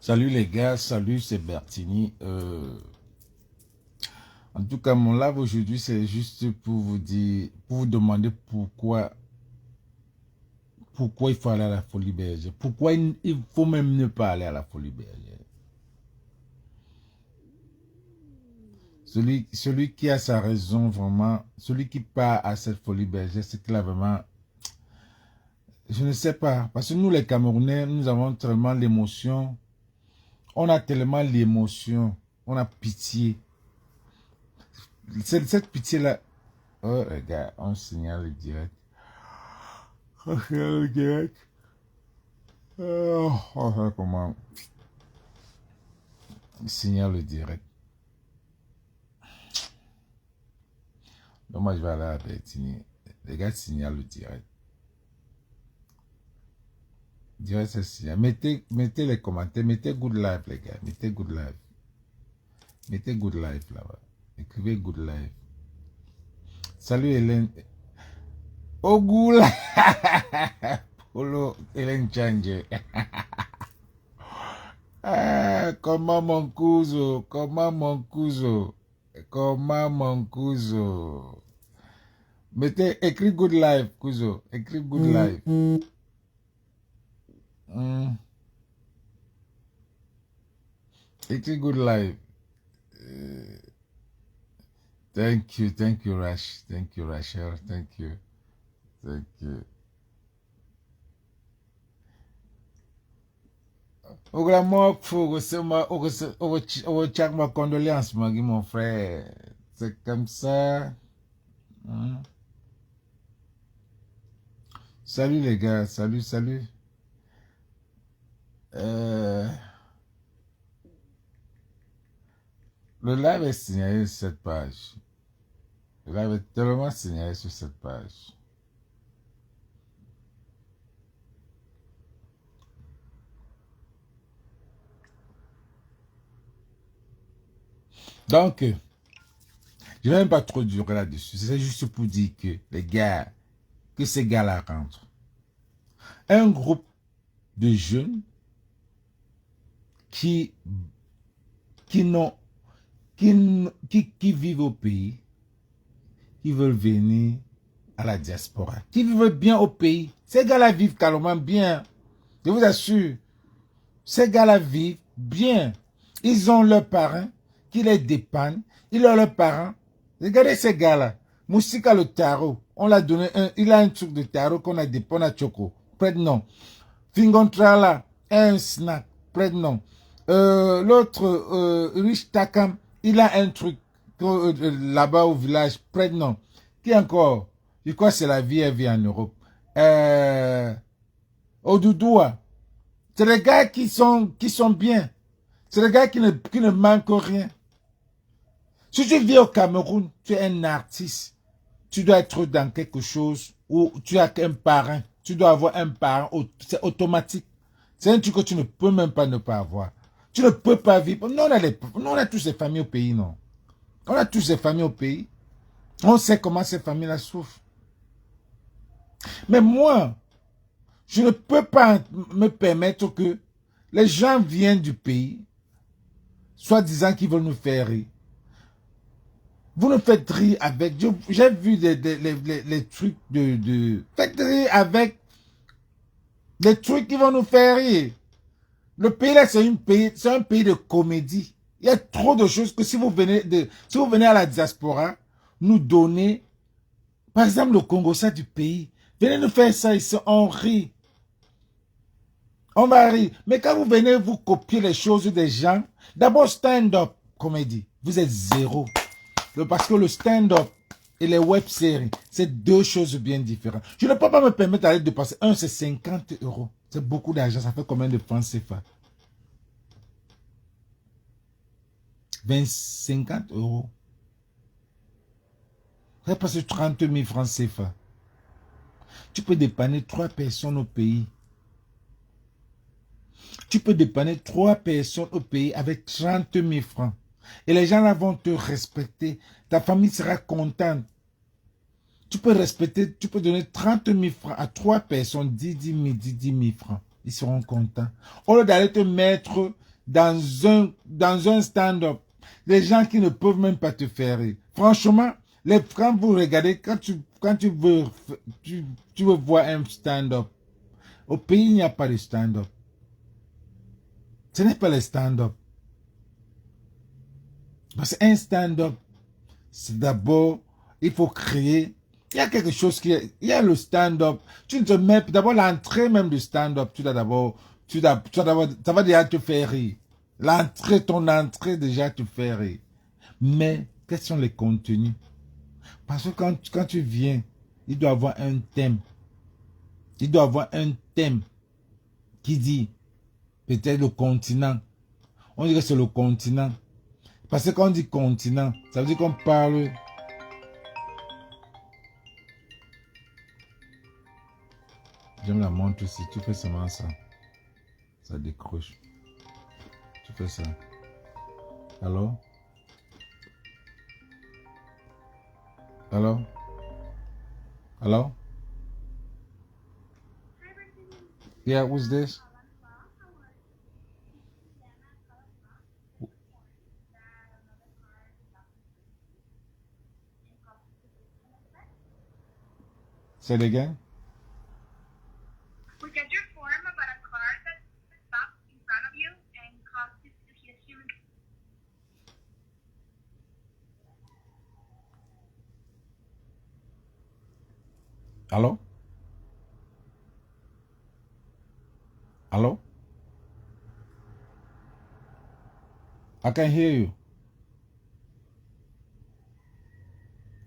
Salut les gars, salut, c'est Bertini. En tout cas, mon live aujourd'hui, c'est juste pour vous dire, pour vous demander pourquoi il faut aller à la Folie Bergère. Pourquoi il faut même ne pas aller à la Folie Bergère. Celui qui a sa raison vraiment, celui qui part à cette Folie Bergère, c'est qu'il a vraiment, je ne sais pas, parce que nous les Camerounais, nous avons tellement l'émotion, on a tellement l'émotion, on a pitié. Cette pitié-là, oh les gars, on signale le direct. On signale le direct. Oh, comment signale le direct. Donc moi je vais aller à Bertini. Les gars signalent le direct. Direct c'est signal. Mettez les commentaires. Mettez good life les gars. Mettez good life. Mettez good life là-bas. Écrivez good life. Salut Hélène. Ogoula. Polo Hélène Chanje. Comment mon cousin. Comment mon cousin. Comment mon cousin. Mettez, écris good life, cousin. Écris good life. Écris good life. Thank you, Rash. Thank you, Rachel. Thank you. Vraiment, faut ma condoléance, mon frère. C'est comme ça. Salut les gars, salut. Le live est signalé sur cette page. Le live est tellement signalé sur cette page. Donc, je ne vais même pas trop durer là-dessus. C'est juste pour dire que les gars, que ces gars-là rentrent. Un groupe de jeunes qui vivent au pays, qui veulent venir à la diaspora, qui vivent bien au pays. Ces gars-là vivent calmement bien. Je vous assure. Ces gars-là vivent bien. Ils ont leurs parents qui les dépannent. Ils ont leurs parents. Regardez ces gars-là. Moussika le tarot. On l'a donné il a un truc de tarot qu'on a dépanné à Choco. Près de non. Fingontrala, un snack. Près de non. L'autre, Rich Takam, il a un truc là-bas au village. Près de non. Qui encore? Je crois que c'est la vie, elle vit en Europe. Odoudoua. C'est les gars qui sont bien. C'est les gars qui ne manquent rien. Si tu vis au Cameroun, tu es un artiste. Tu dois être dans quelque chose où tu as un parrain. Tu dois avoir un parrain. C'est automatique. C'est un truc que tu ne peux même pas ne pas avoir. Tu ne peux pas vivre. Nous, on a tous ces familles au pays, non? On a tous ces familles au pays. On sait comment ces familles-là souffrent. Mais moi, je ne peux pas me permettre que les gens viennent du pays, soit disant qu'ils veulent nous faire rire. Vous ne faites rire avec... J'ai vu les trucs Faites rire avec des trucs qui vont nous faire rire. Le pays là, c'est un pays de comédie. Il y a trop de choses que si vous venez à la diaspora, nous donner, par exemple, le Congo, ça du pays. Venez nous faire ça ici, on rit. On va rire. Mais quand vous venez vous copier les choses des gens, d'abord stand-up comédie. Vous êtes zéro. Parce que le stand-up et les web-séries, c'est deux choses bien différentes. Je ne peux pas me permettre d'aller dépenser. Un, c'est 50 €. C'est beaucoup d'argent. Ça fait combien de francs CFA? 50 €. Ça passe 30 000 francs CFA. Tu peux dépanner 3 personnes au pays. Tu peux dépanner 3 personnes au pays avec 30 000 francs. Et les gens là vont te respecter. Ta famille sera contente. Tu peux respecter, tu peux donner 30 000 francs à 3 personnes, 10 000 francs. Ils seront contents. Au lieu d'aller te mettre dans un stand-up, les gens qui ne peuvent même pas te faire rire. Franchement, quand vous regardez, quand tu veux voir un stand-up, au pays, il n'y a pas de stand-up. Ce n'est pas le stand-up. Parce qu'un stand-up, c'est d'abord, il faut créer. Il y a quelque chose il y a le stand-up. Tu ne te mets, d'abord l'entrée même du stand-up, ça va déjà te faire rire. Ton entrée déjà te fait rire. Mais, quels sont les contenus? Parce que quand tu viens, il doit avoir un thème. Il doit avoir un thème qui dit, peut-être le continent. On dirait que c'est le continent. Parce que quand on dit continent, ça veut dire qu'on parle... Je me la montre aussi. Tu fais seulement ça. Ça décroche. Tu fais ça. Alors? Alors? Alors? Yeah, what's this? Say it again. We get your form about a car that stopped in front of you and caused you to hit you. Hello? Hello? I can hear you.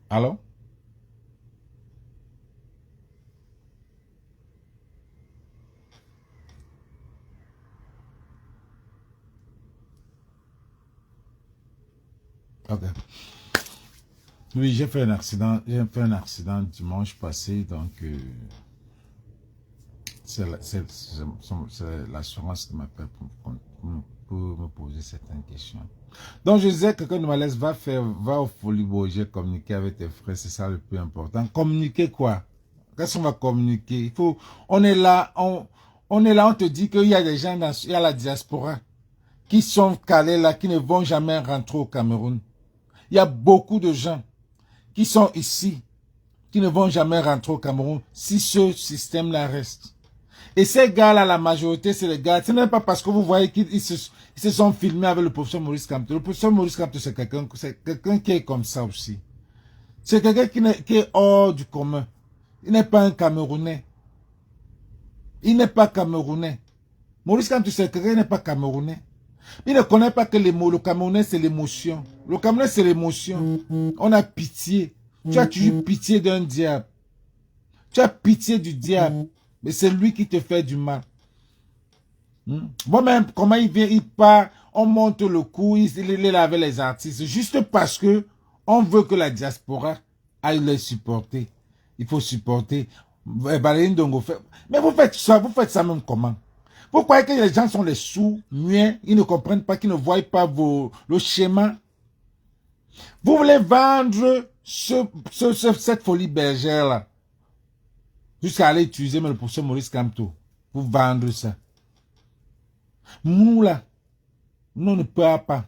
Hello? Ok. Oui, j'ai fait un accident. J'ai fait un accident dimanche passé, donc c'est l'assurance qui m'appelle pour me poser certaines questions. Donc je disais que quelqu'un de malaise va au Folibo, j'ai communiqué avec tes frères, c'est ça le plus important. Communiquer quoi? Qu'est-ce qu'on va communiquer? On est là, on te dit qu'il y a des gens il y a la diaspora qui sont calés là, qui ne vont jamais rentrer au Cameroun. Il y a beaucoup de gens qui sont ici, qui ne vont jamais rentrer au Cameroun si ce système-là reste. Et ces gars-là, la majorité, c'est les gars. Ce n'est pas parce que vous voyez qu'ils se sont filmés avec le professeur Maurice Kamto. Le professeur Maurice Kamto, c'est quelqu'un qui est comme ça aussi. C'est quelqu'un qui est hors du commun. Il n'est pas un Camerounais. Il n'est pas Camerounais. Maurice Kamto, c'est quelqu'un qui n'est pas Camerounais. Il ne connaît pas que le Camerounais, c'est l'émotion. Le Camerounais, c'est l'émotion. On a pitié. Tu as toujours pitié d'un diable. Tu as pitié du diable. Mais c'est lui qui te fait du mal. Moi-même, comment il vient, il part, on monte le coup, il est là avec les artistes. Juste parce que on veut que la diaspora aille les supporter. Il faut supporter. Mais vous faites ça même comment? Vous croyez que les gens sont les sous, muets, ils ne comprennent pas, qu'ils ne voient pas le schéma? Vous voulez vendre cette folie bergère-là jusqu'à aller utiliser le professeur Maurice Kamto pour vendre ça. Nous, là, nous ne part pas.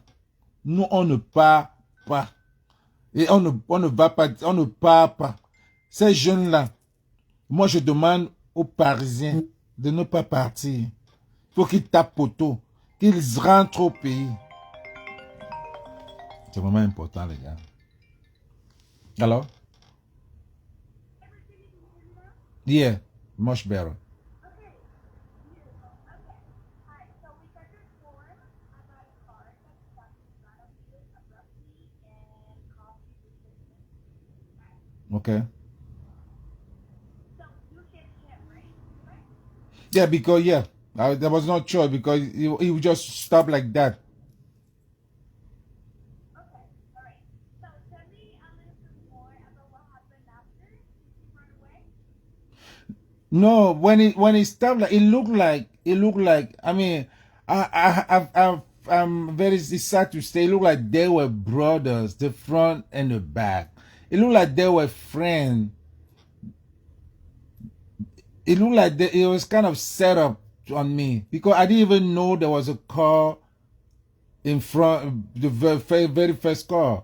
Nous, on ne part pas. Et on ne va pas, on ne part pas. Ces jeunes-là, moi je demande aux Parisiens de ne pas partir. Il faut qu'ils tapent poteau, qu'ils rentrent au pays. C'est vraiment important, les gars. Alors? Yeah, much better. Okay. Yeah, because there was no choice because he would just stop like that. No, when he stopped, like it looked like. I mean, I'm very sad to say. It looked like they were brothers, the front and the back. It looked like they were friends. It looked like it was kind of set up on me because I didn't even know there was a car in front, the very first car.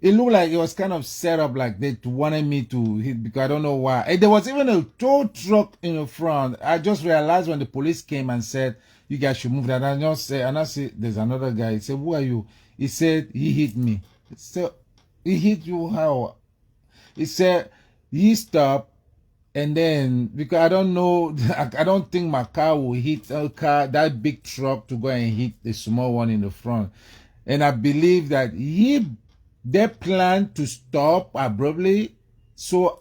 It looked like it was kind of set up like they wanted me to hit because I don't know why. And there was even a tow truck in the front. I just realized when the police came and said, you guys should move that. And I said, there's another guy. He said, who are you? He said, he hit me. So, he hit you how? He said, he stopped. And then, because I don't know, I don't think my car will hit a car, that big truck to go and hit the small one in the front. And I believe that they plan to stop abruptly so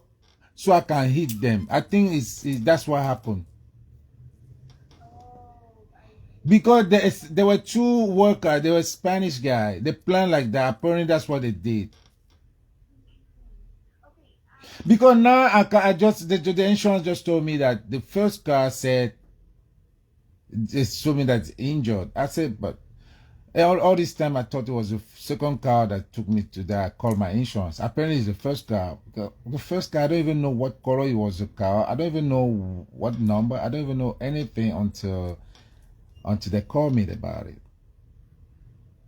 I can hit them. I think that's what happened. Because there were two workers, they were Spanish guy. They planned like that. Apparently that's what they did. Because now the insurance just told me that the first car said it showed me that it's injured. I said, but all this time I thought it was the second car that took me to that. I called my insurance. Apparently it's the first car. The first car, I don't even know what color it was, the car. I don't even know what number. I don't even know anything until they called me about it.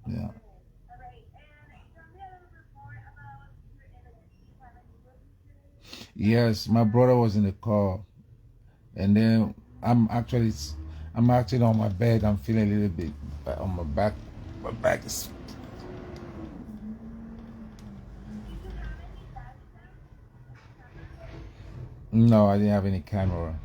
Yeah. Yes, my brother was in the car, and then I'm actually on my bed. I'm feeling a little bit on my back. My back is. No, I didn't have any camera.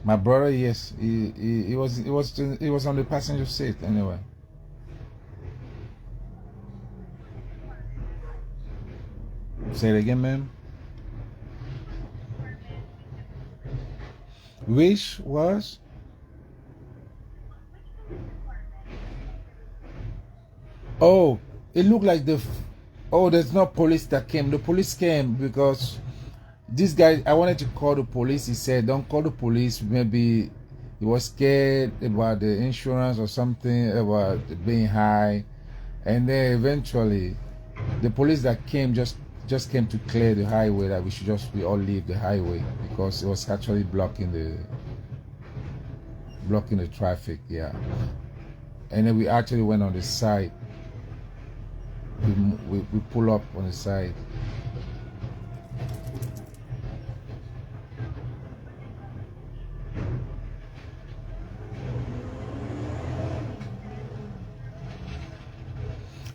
My brother, yes, he was on the passenger seat anyway. Say it again, ma'am. Which was? Oh, it looked like there's no police that came. The police came because this guy, I wanted to call the police. He said, don't call the police. Maybe he was scared about the insurance or something, about being high. And then eventually, the police that came just came to clear the highway, that we all leave the highway because it was actually blocking the traffic. Yeah. And then we actually went on the side. We pull up on the side.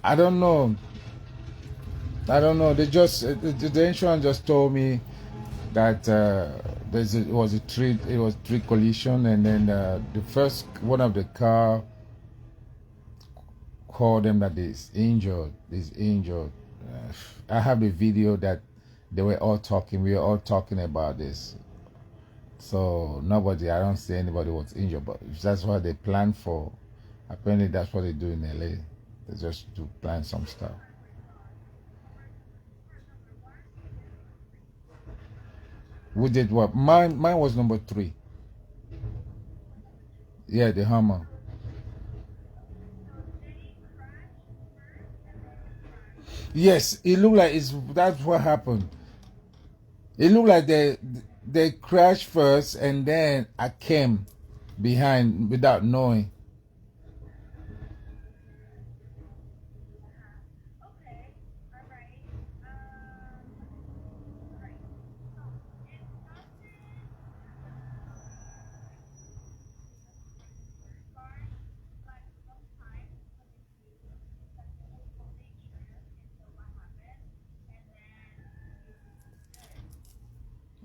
I don't know. They just the insurance just told me that it was three collision, and then the first one of the car called them that is injured. I have the video that they were all talking. We were all talking about this. So I don't see anybody was injured, but that's what they plan for. Apparently, that's what they do in LA. They just to plan some stuff. We did what? Mine was number 3. Yeah, the Hummer. Yes, it looked like that's what happened. It looked like they crashed first, and then I came behind without knowing.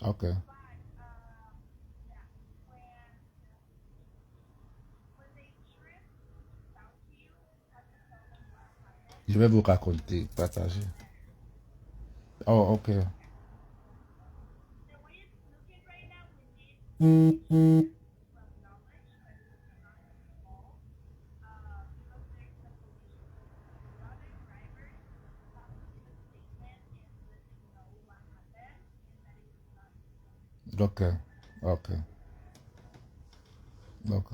Ok. Je vais vous raconter, partager. Oh, ok. Ok. Ok. Ok.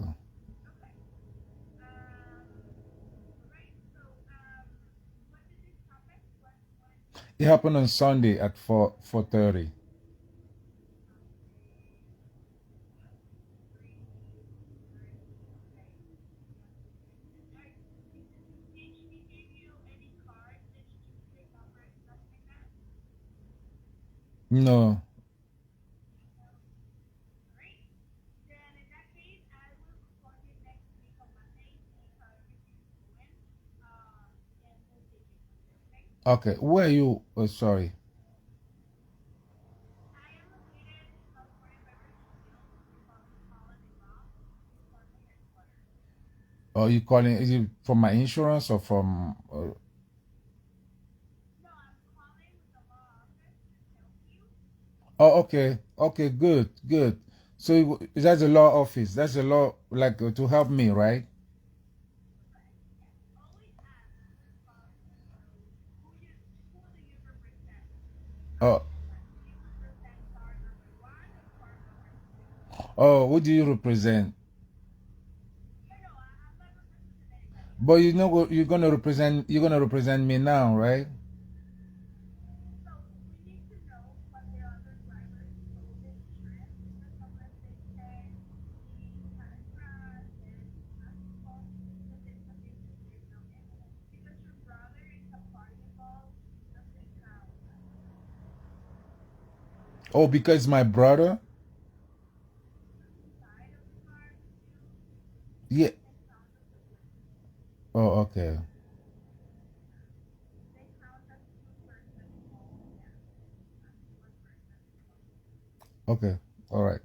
It happened on Sunday at 4:30. No. Okay. Where are you? Oh, sorry. Are you calling? Is it from my insurance or from? Oh, okay. Okay. Good. Good. So that's a law office. That's a law like to help me, right? Oh. Oh. What do you represent? But you know you're gonna represent. You're gonna represent me now, right? Oh, because my brother. Yeah. Oh, okay. Okay. All right.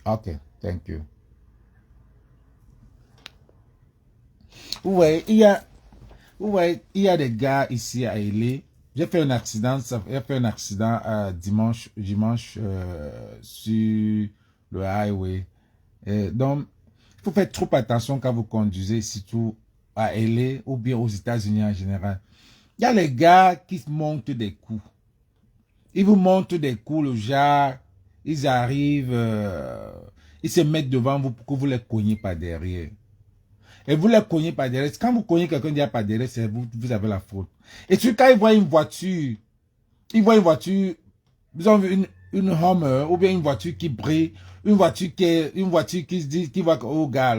Okay. Thank you. Ouais, il y a des gars ici à Elé. J'ai fait un accident, j'ai fait un accident dimanche sur le highway. Donc, il faut faire trop attention quand vous conduisez, surtout à Elé ou bien aux États-Unis en général. Il y a les gars qui montent des coups. Ils vous montrent des coups, le genre, ils arrivent, ils se mettent devant vous pour que vous les cogniez par derrière. Et vous les cognez par derrière. Quand vous cognez quelqu'un qui a par derrière, c'est vous, vous avez la faute. Et puis quand ils voient une voiture, disons une Hummer, ou bien une voiture qui brille, une voiture qui se dit, qui voit au gars,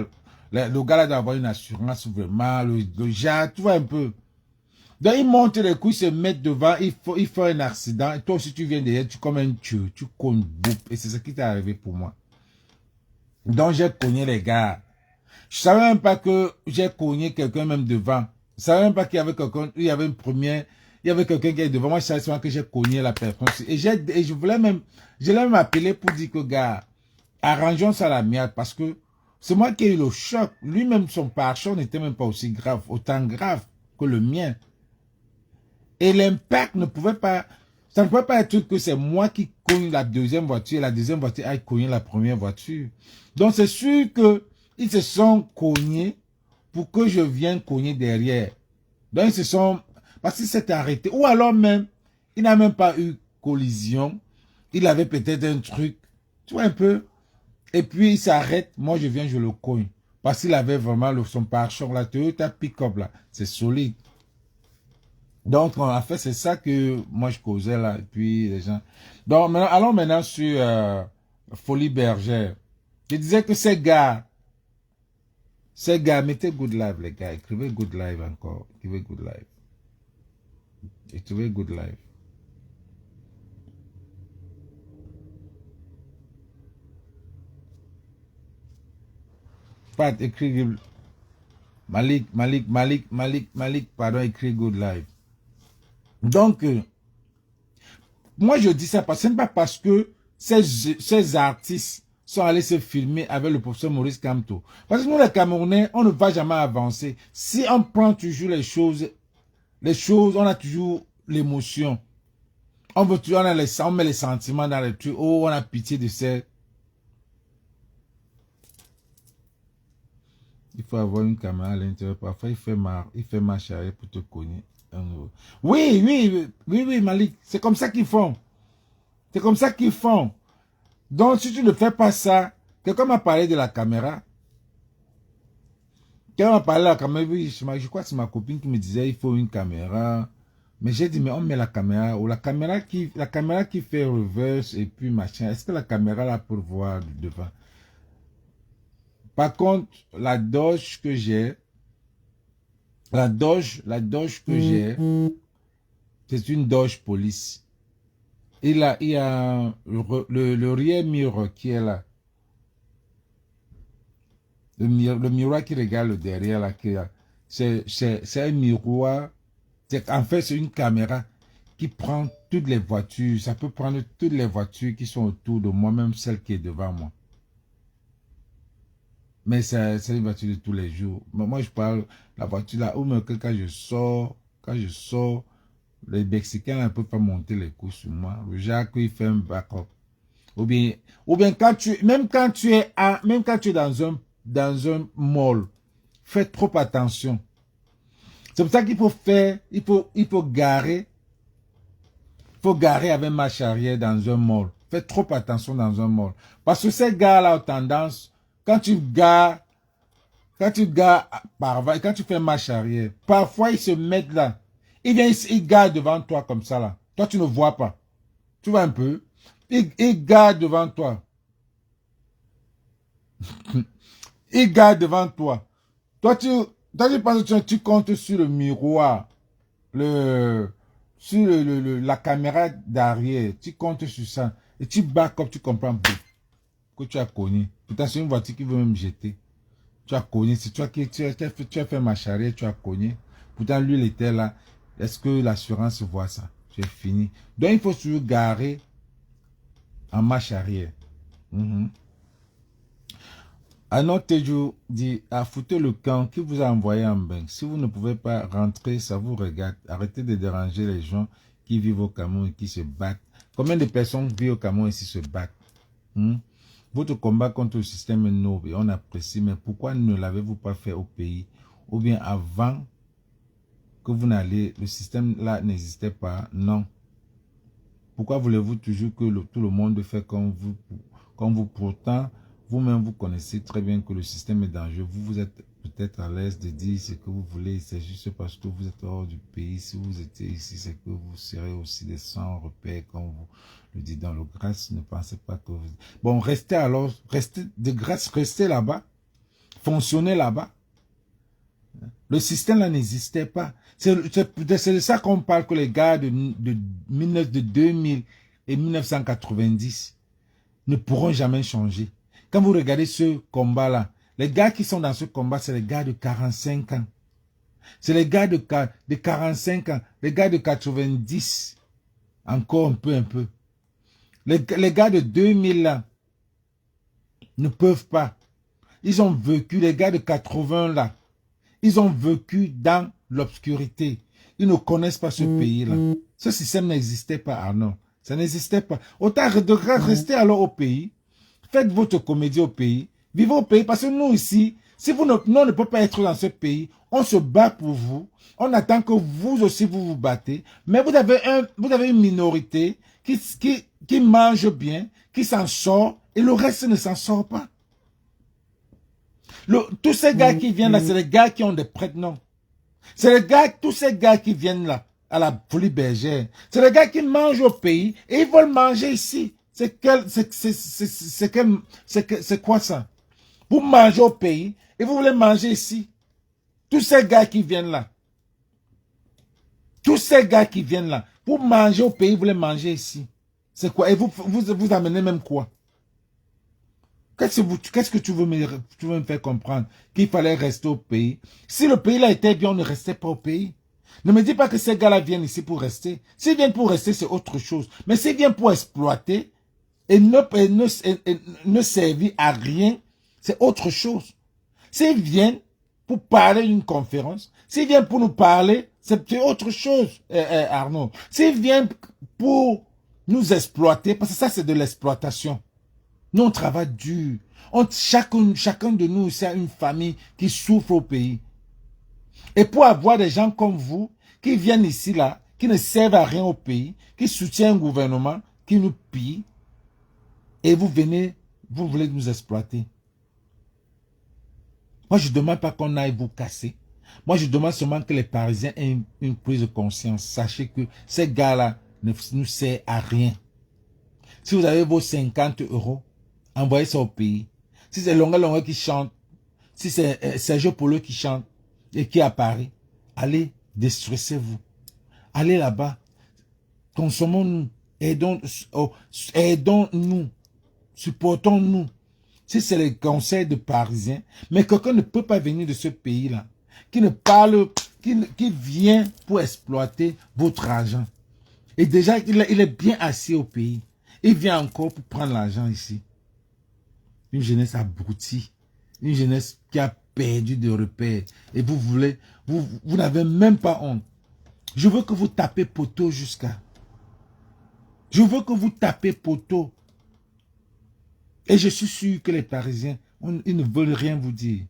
le gars là doit avoir une assurance vraiment, le genre, tu vois un peu. Donc, ils montent les coups, ils se mettent devant, il faut un accident. Et toi aussi, tu viens derrière, tu comme un tueur, tu cognes, boum. Et c'est ce qui t'est arrivé pour moi. Donc, j'ai cogné les gars. Je savais même pas que j'ai cogné quelqu'un même devant. Je savais même pas qu'il y avait quelqu'un, il y avait une première, il y avait quelqu'un qui est devant moi. Je savais seulement que j'ai cogné la personne. Et je voulais même, je l'ai même appelé pour dire que, gars, arrangeons ça à la mienne parce que c'est moi qui ai eu le choc. Lui-même, son pare-choc n'était même pas aussi grave, autant grave que le mien. Et l'impact ne pouvait pas, ça ne pouvait pas être que c'est moi qui cogne la deuxième voiture et la deuxième voiture a cogné la première voiture. Donc c'est sûr que ils se sont cognés pour que je vienne cogner derrière. Donc ils se sont, parce qu'ils s'étaient arrêtés. Ou alors même, il n'a même pas eu collision. Il avait peut-être un truc, tu vois un peu. Et puis il s'arrête, moi je viens, je le cogne. Parce qu'il avait vraiment son pare-choc, la Toyota pick-up là, c'est solide. Donc, en fait, c'est ça que moi je causais là. Et puis, les gens. Donc, maintenant, allons maintenant sur Folie Bergère. Je disais que ces gars, mettez Good Life, les gars. Écrivez Good Life encore. Écrivez Good Life. Écrivez Good Life. Pat, écrivez. Malik, pardon, écrit Good Live. Donc, moi je dis ça parce que ce n'est pas parce que ces artistes sont allés se filmer avec le professeur Maurice Kamto. Parce que nous, les Camerounais, on ne va jamais avancer. Si on prend toujours les choses, on a toujours l'émotion. On met les sentiments dans les trucs. Oh, on a pitié de ces... Il faut avoir une caméra à l'intérieur. Parfois, il fait marche arrière pour te cogner. Oui, Malik. C'est comme ça qu'ils font. C'est comme ça qu'ils font. Donc, si tu ne fais pas ça, quelqu'un m'a parlé de la caméra. Quelqu'un m'a parlé de la caméra. Oui, je crois que c'est ma copine qui me disait il faut une caméra. Mais j'ai dit, mais on met la caméra. Ou la caméra qui fait reverse et puis machin. Est-ce que la caméra là pour voir devant? Par contre, la Doge que j'ai, c'est une Doge Police. Il y a le rear mirror qui est là. Le miroir qui regarde le derrière là, c'est un miroir. En fait, c'est une caméra qui prend toutes les voitures. Ça peut prendre toutes les voitures qui sont autour de moi, même celle qui est devant moi. Mais c'est une voiture de tous les jours. Mais moi, je parle de la voiture là, où quand je sors, les Mexicains ne peuvent pas monter les coups sur moi. Le Jacques, il fait un backup. Ou bien même quand tu es dans un mall, fais trop attention. C'est pour ça qu'il faut garer avec marche arrière dans un mall. Fais trop attention dans un mall. Parce que ces gars-là ont tendance, quand tu fais marche arrière, parfois ils se mettent là. Ils garent devant toi comme ça là. Toi, tu ne vois pas. Tu vois un peu? Ils garent devant toi. Ils garent devant toi. Toi, tu penses que tu comptes sur le miroir, sur la caméra d'arrière. Tu comptes sur ça. Et tu back up, tu comprends que tu as cogné. Pourtant, c'est une voiture qui veut même jeter. Tu as cogné. C'est toi qui tu as fait marche arrière, tu as cogné. Pourtant, lui, il était là. Est-ce que l'assurance voit ça? C'est fini. Donc, il faut toujours garer en marche arrière. Anon Tejo dit, foutez le camp qui vous a envoyé en bain. Si vous ne pouvez pas rentrer, ça vous regarde. Arrêtez de déranger les gens qui vivent au Cameroun et qui se battent. Combien de personnes vivent au Cameroun et se battent? Votre combat contre le système est noble et on apprécie, mais pourquoi ne l'avez-vous pas fait au pays? Ou bien avant que vous n'alliez, le système là n'existait pas? Non. Pourquoi voulez-vous toujours que tout le monde fait comme vous pourtant? Vous-même, vous connaissez très bien que le système est dangereux. Vous êtes peut-être à l'aise de dire ce que vous voulez. C'est juste parce que vous êtes hors du pays. Si vous étiez ici, c'est que vous serez aussi des sans repères, comme vous le dites dans le grâce. Ne pensez pas que vous... Bon, restez de grâce, restez là-bas. Fonctionnez là-bas. Le système là n'existait pas. C'est de ça qu'on parle que les gars de 2000 et 1990 ne pourront jamais changer. Quand vous regardez ce combat-là, les gars qui sont dans ce combat, c'est les gars de 45 ans. C'est les gars de 45 ans, les gars de 90, encore un peu. Les gars de 2000 là, ne peuvent pas. Ils ont vécu, les gars de 80 là, ils ont vécu dans l'obscurité. Ils ne connaissent pas ce pays-là. Ce système n'existait pas, Arnaud. Ça n'existait pas. Autant de rester alors au pays. Faites votre comédie au pays. Vivez au pays. Parce que nous ici, si nous ne pouvons pas être dans ce pays, on se bat pour vous. On attend que vous aussi vous battez. Mais vous avez une minorité qui mange bien, qui s'en sort, et le reste ne s'en sort pas. Tous ces gars qui viennent là, c'est les gars qui ont des prénoms. C'est tous ces gars qui viennent là, à la folie bergère. C'est les gars qui mangent au pays et ils veulent manger ici. C'est quoi ça? Vous mangez au pays et vous voulez manger ici. Tous ces gars qui viennent là. Tous ces gars qui viennent là. Vous mangez au pays, vous voulez manger ici. C'est quoi? Et vous amenez même quoi? Qu'est-ce que tu veux me faire comprendre? Qu'il fallait rester au pays. Si le pays là était bien, on ne restait pas au pays. Ne me dis pas que ces gars-là viennent ici pour rester. S'ils viennent pour rester, c'est autre chose. Mais s'ils viennent pour exploiter et ne servir à rien, c'est autre chose. S'ils viennent pour parler d'une conférence, s'ils viennent pour nous parler, c'est autre chose, Arnaud. S'ils viennent pour nous exploiter, parce que ça, c'est de l'exploitation. Nous, on travaille dur. Chacun de nous, c'est une famille qui souffre au pays. Et pour avoir des gens comme vous, qui viennent ici, là, qui ne servent à rien au pays, qui soutiennent un gouvernement, qui nous pille, et vous venez, vous voulez nous exploiter. Moi, je ne demande pas qu'on aille vous casser. Moi, je demande seulement que les Parisiens aient une prise de conscience. Sachez que ces gars-là ne nous servent à rien. Si vous avez vos 50 €, envoyez ça au pays. Si c'est Longa qui chante, si c'est Sergio Polo qui chante et qui est à Paris, allez, déstressez-vous. Allez là-bas. Consommons-nous. Aidons-nous. Supportons-nous. Si c'est les conseils de Parisiens, mais quelqu'un ne peut pas venir de ce pays-là, qui ne parle, qui vient pour exploiter votre argent. Et déjà, il est bien assis au pays. Il vient encore pour prendre l'argent ici. Une jeunesse abrutie. Une jeunesse qui a perdu de repères. Et vous n'avez même pas honte. Je veux que vous tapez poteau jusqu'à. Je veux que vous tapez poteau. Et je suis sûr que les Parisiens, ils ne veulent rien vous dire.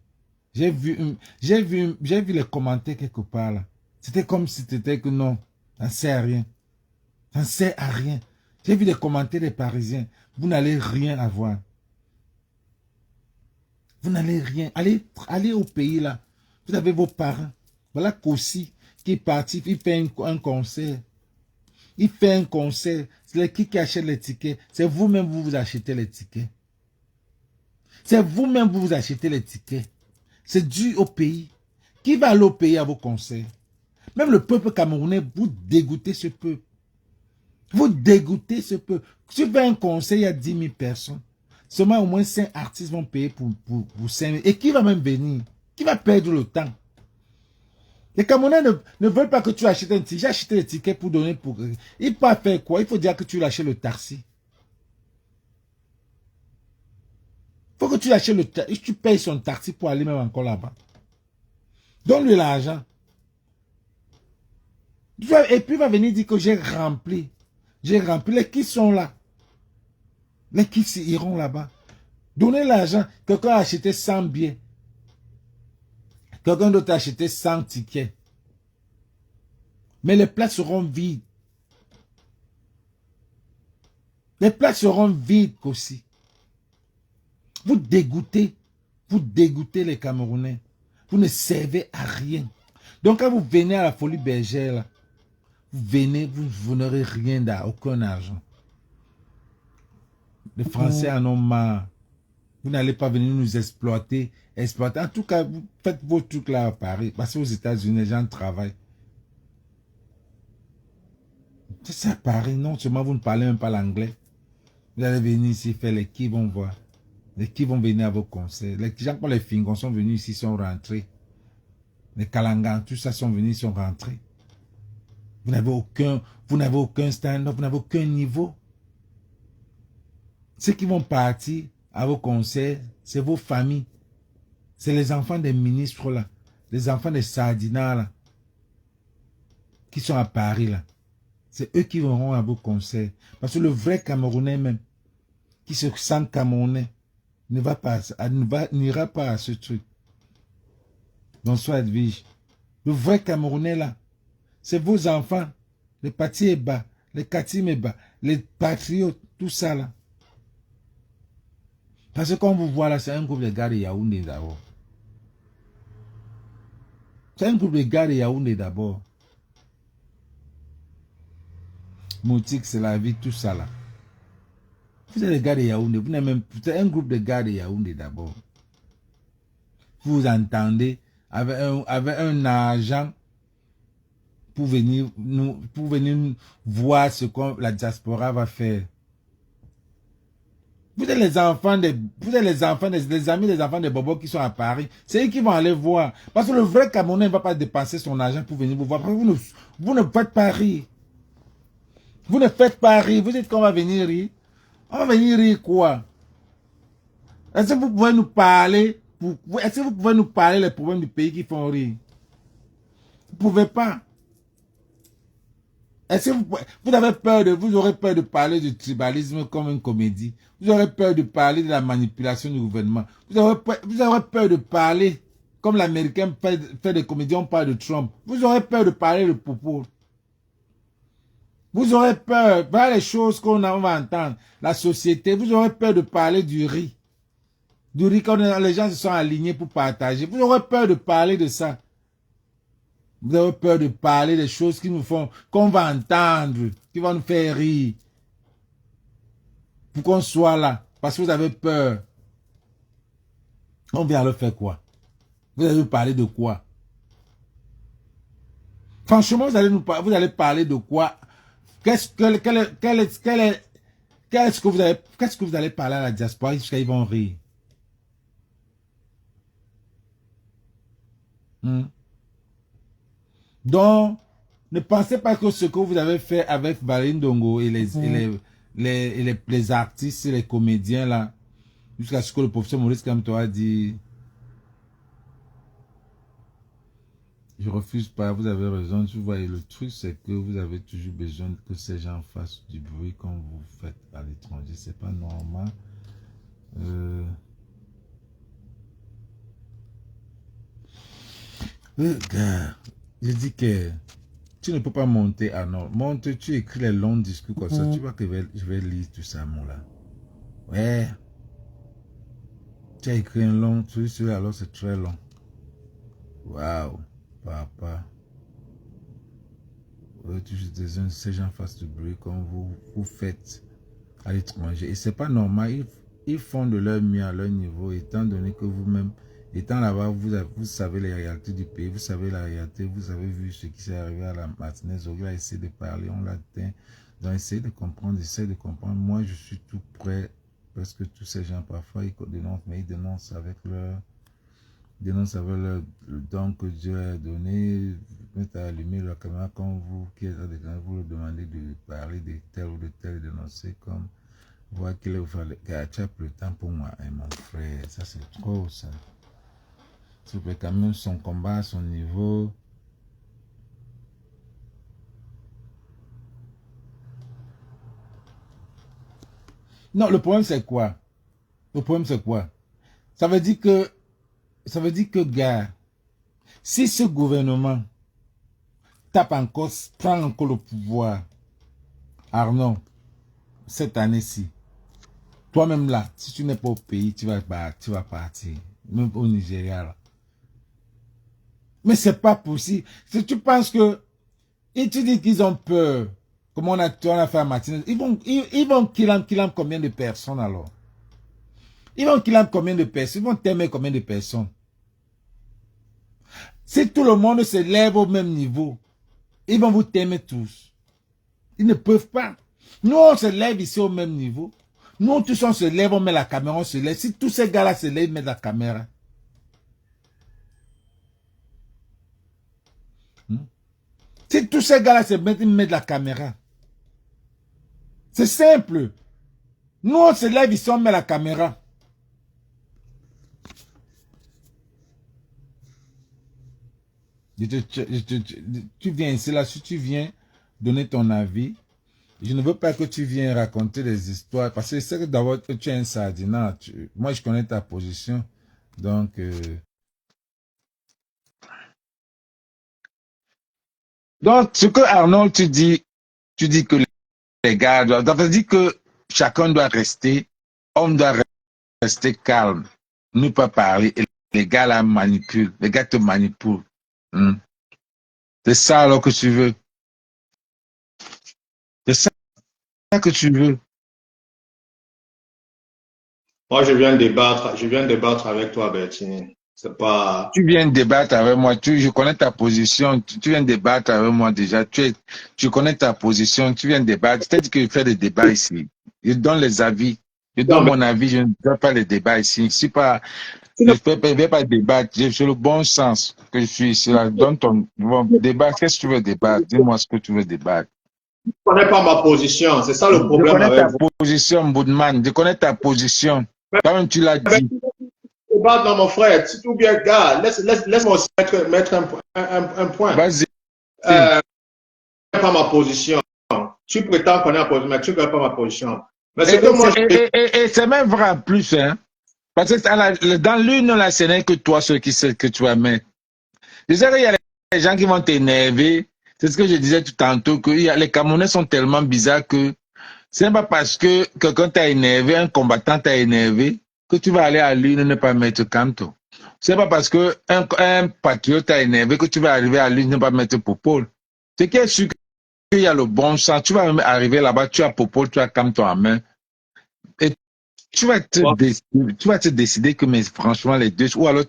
J'ai vu les commentaires quelque part là. C'était comme si c'était que non, ça ne sert à rien. Ça ne sert à rien. J'ai vu les commentaires des Parisiens. Vous n'allez rien avoir. Vous n'allez rien. Allez au pays là. Vous avez vos parents. Voilà Kossi qui est parti. Il fait un concert. Il fait un concert. C'est qui achète les tickets. C'est vous-même vous achetez les tickets. C'est vous-même vous achetez les tickets. C'est dû au pays. Qui va aller au pays à vos concerts? Même le peuple camerounais, vous dégoûtez ce peuple. Vous dégoûtez ce peuple. Si vous faites un concert, il y a 10 000 personnes. Seulement au moins 5 artistes vont payer pour 5 000. Et qui va même venir? Qui va perdre le temps? Les Camerounais ne veulent pas que tu achètes un ticket. J'ai acheté les tickets pour donner pour... Il peut faire quoi? Il faut dire que tu l'achètes le taxi. Il faut que tu l'achètes le taxi. Tu payes son taxi pour aller même encore là-bas. Donne-lui l'argent. Et puis il va venir dire que j'ai rempli. J'ai rempli. Les qui sont là? Les qui iront là-bas? Donnez l'argent. Quelqu'un a acheté 100 billets. Quelqu'un d'autre a acheté 100 tickets. Mais les places seront vides. Les places seront vides aussi. Vous dégoûtez les Camerounais. Vous ne servez à rien. Donc quand vous venez à la Folie Bergère, là, vous venez, vous n'aurez rien, aucun argent. Les Français en ont marre. Vous n'allez pas venir nous exploiter. En tout cas, vous faites vos trucs là à Paris. Parce qu'aux États-Unis, les gens travaillent. C'est ça à Paris. Non seulement vous ne parlez même pas l'anglais. Vous allez venir ici faire les qui vont voir. Les qui vont venir à vos concerts. Les gens comme les Fingons sont venus ici, sont rentrés. Les Kalangans, tout ça sont venus, sont rentrés. Vous n'avez aucun stand-up, vous n'avez aucun niveau. Ceux qui vont partir à vos concerts, c'est vos familles. C'est les enfants des ministres là. Les enfants des Sardinats là. Qui sont à Paris là. C'est eux qui vont à vos concerts. Parce que le vrai Camerounais même, qui se sent Camerounais, n'ira pas à ce truc. Bonsoir Edwige. Le vrai Camerounais là, c'est vos enfants, les Patieba, les Katimeba, les patriotes, tout ça là. Parce que comme vous voyez là, c'est un groupe de gars de Yaoundé d'abord. C'est un groupe de gars de Yaoundé d'abord. Moutique, c'est la vie, tout ça là. Vous êtes des gars de Yaoundé, vous n'êtes même, c'est un groupe de gars de Yaoundé d'abord. Vous entendez, avec un agent pour venir voir ce que la diaspora va faire. Vous êtes les enfants les amis des enfants des bobos qui sont à Paris. C'est eux qui vont aller voir. Parce que le vrai Camerounais ne va pas dépenser son argent pour venir vous voir. Parce que vous ne faites pas rire. Vous ne faites pas rire. Vous dites qu'on va venir rire. On va venir rire quoi? Est-ce que vous pouvez nous parler, est-ce que vous pouvez nous parler les problèmes du pays qui font rire? Vous ne pouvez pas. Est-ce que vous avez peur vous aurez peur de parler du tribalisme comme une comédie? Vous aurez peur de parler de la manipulation du gouvernement? Vous aurez peur de parler comme l'Américain fait des comédies, on parle de Trump. Vous aurez peur de parler de Popo. Vous aurez peur, voilà les choses qu'on va entendre. La société, vous aurez peur de parler du riz. Du riz quand les gens se sont alignés pour partager. Vous aurez peur de parler de ça. Vous avez peur de parler des choses qui nous font, qu'on va entendre, qui vont nous faire rire. Pour qu'on soit là. Parce que vous avez peur. On vient leur faire quoi? Vous allez nous parler de quoi? Franchement, vous allez parler de quoi? Qu'est-ce que vous allez parler à la diaspora jusqu'à ils vont rire? Donc, ne pensez pas que ce que vous avez fait avec Valérie Ndongo et les artistes, les comédiens là, jusqu'à ce que le professeur Maurice Kamto a dit, je refuse pas, vous avez raison, tu vois, et le truc c'est que vous avez toujours besoin que ces gens fassent du bruit comme vous faites à l'étranger, c'est pas normal. Gars, je dis que tu ne peux pas monter à Nord. Monte, tu écris les longs discours comme ça. Tu vois que je vais lire tout ça, mon là. Ouais. Tu as écrit un long truc, alors c'est très long. Waouh, papa. Ouais, tu dis ces gens fassent du bruit comme vous faites à l'étranger. Et c'est pas normal. Ils font de leur mieux à leur niveau, étant donné que vous-même, étant là-bas, vous savez les réalités du pays, vous savez la réalité, vous avez vu ce qui s'est arrivé à la Martinaise. On a essayé de parler, on l'a atteint. Donc, essayez de comprendre, essayez de comprendre. Moi, je suis tout prêt, parce que tous ces gens, parfois, ils dénoncent, mais ils dénoncent avec leur don que Dieu a donné. Ils mettent à allumer leur caméra comme vous, qui êtes à des gens, vous leur demandez de parler de tel ou de tel, et dénoncer comme. Voir qu'il a le temps pour moi, hein, mon frère, ça c'est trop ça. Tu peux quand même son combat à son niveau. Non, le problème c'est quoi? Le problème c'est quoi? Ça veut dire que, gars, si ce gouvernement prend encore le pouvoir, Arnaud, cette année-ci, toi-même là, si tu n'es pas au pays, tu vas partir. Même au Nigeria là. Mais c'est pas possible. Si tu penses que, et tu dis qu'ils ont peur, comme on a fait à Martinez, ils vont kill combien de personnes alors? Ils vont kill combien de personnes? Ils vont t'aimer combien de personnes? Si tout le monde se lève au même niveau, ils vont vous t'aimer tous. Ils ne peuvent pas. Nous, on se lève ici au même niveau. Nous, tous, on se lève, on met la caméra, on se lève. Si tous ces gars-là se lèvent, ils mettent la caméra. Si tous ces gars-là se mettent, ils mettent la caméra. C'est simple. Nous, on se lève ici, on met la caméra. Tu viens ici, là, si tu viens donner ton avis, je ne veux pas que tu viennes raconter des histoires, parce que c'est que d'abord que tu es un sardinat. Moi, je connais ta position. Donc, ce que Arnold, tu dis que les gars doivent, ça veut dire que chacun doit rester, homme doit rester calme, ne pas parler, et les gars là manipulent, les gars te manipulent. C'est ça alors que tu veux. C'est ça que tu veux. Moi, je viens débattre avec toi, Bertini. C'est pas. Tu viens débattre avec moi, je connais ta position, tu viens débattre avec moi déjà, tu connais ta position, tu viens débattre, c'est-à-dire que je fais des débats ici, je donne les avis. Je Non, donne mon avis, je ne fais pas les débats ici. tu Je ne ne vais pas débattre. J'ai le bon sens que je suis ici. Là. Donne ton bon débat. Qu'est-ce que tu veux débattre? Dis-moi ce que tu veux débattre. connais pas ma position. C'est ça le Je problème connais ta avec vous. position, Boudman. Je connais ta position. Toi-même, tu l'as Mais dit. tu débat dans mon frère. Si tout bien, gars, laisse-moi aussi mettre un point. Vas-y. Euh, pas ma position. Tu prétends connaître ma position, mais tu ne connais pas ma position. Mais ce que moi, Et c'est même vrai en plus, hein. Parce que dans l'une, là, ce n'est que toi, ceux qui sait que tu vas mettre. Je sais qu'il y a les gens qui vont t'énerver. C'est ce que je disais tout tantôt, que les Camerounais sont tellement bizarres que ce n'est pas parce que quelqu'un t'a énervé, un combattant t'a énervé, que tu vas aller à l'une et ne pas mettre Kanto. Ce n'est pas parce que un patriote t'a énervé que tu vas arriver à l'une et ne pas mettre Popol. Ce qui est sûr qu'il y a le bon sens. Tu vas même arriver là-bas, tu as Popol, tu as Kanto en main. Et tu vas te décider que, mais franchement, les deux, ou alors,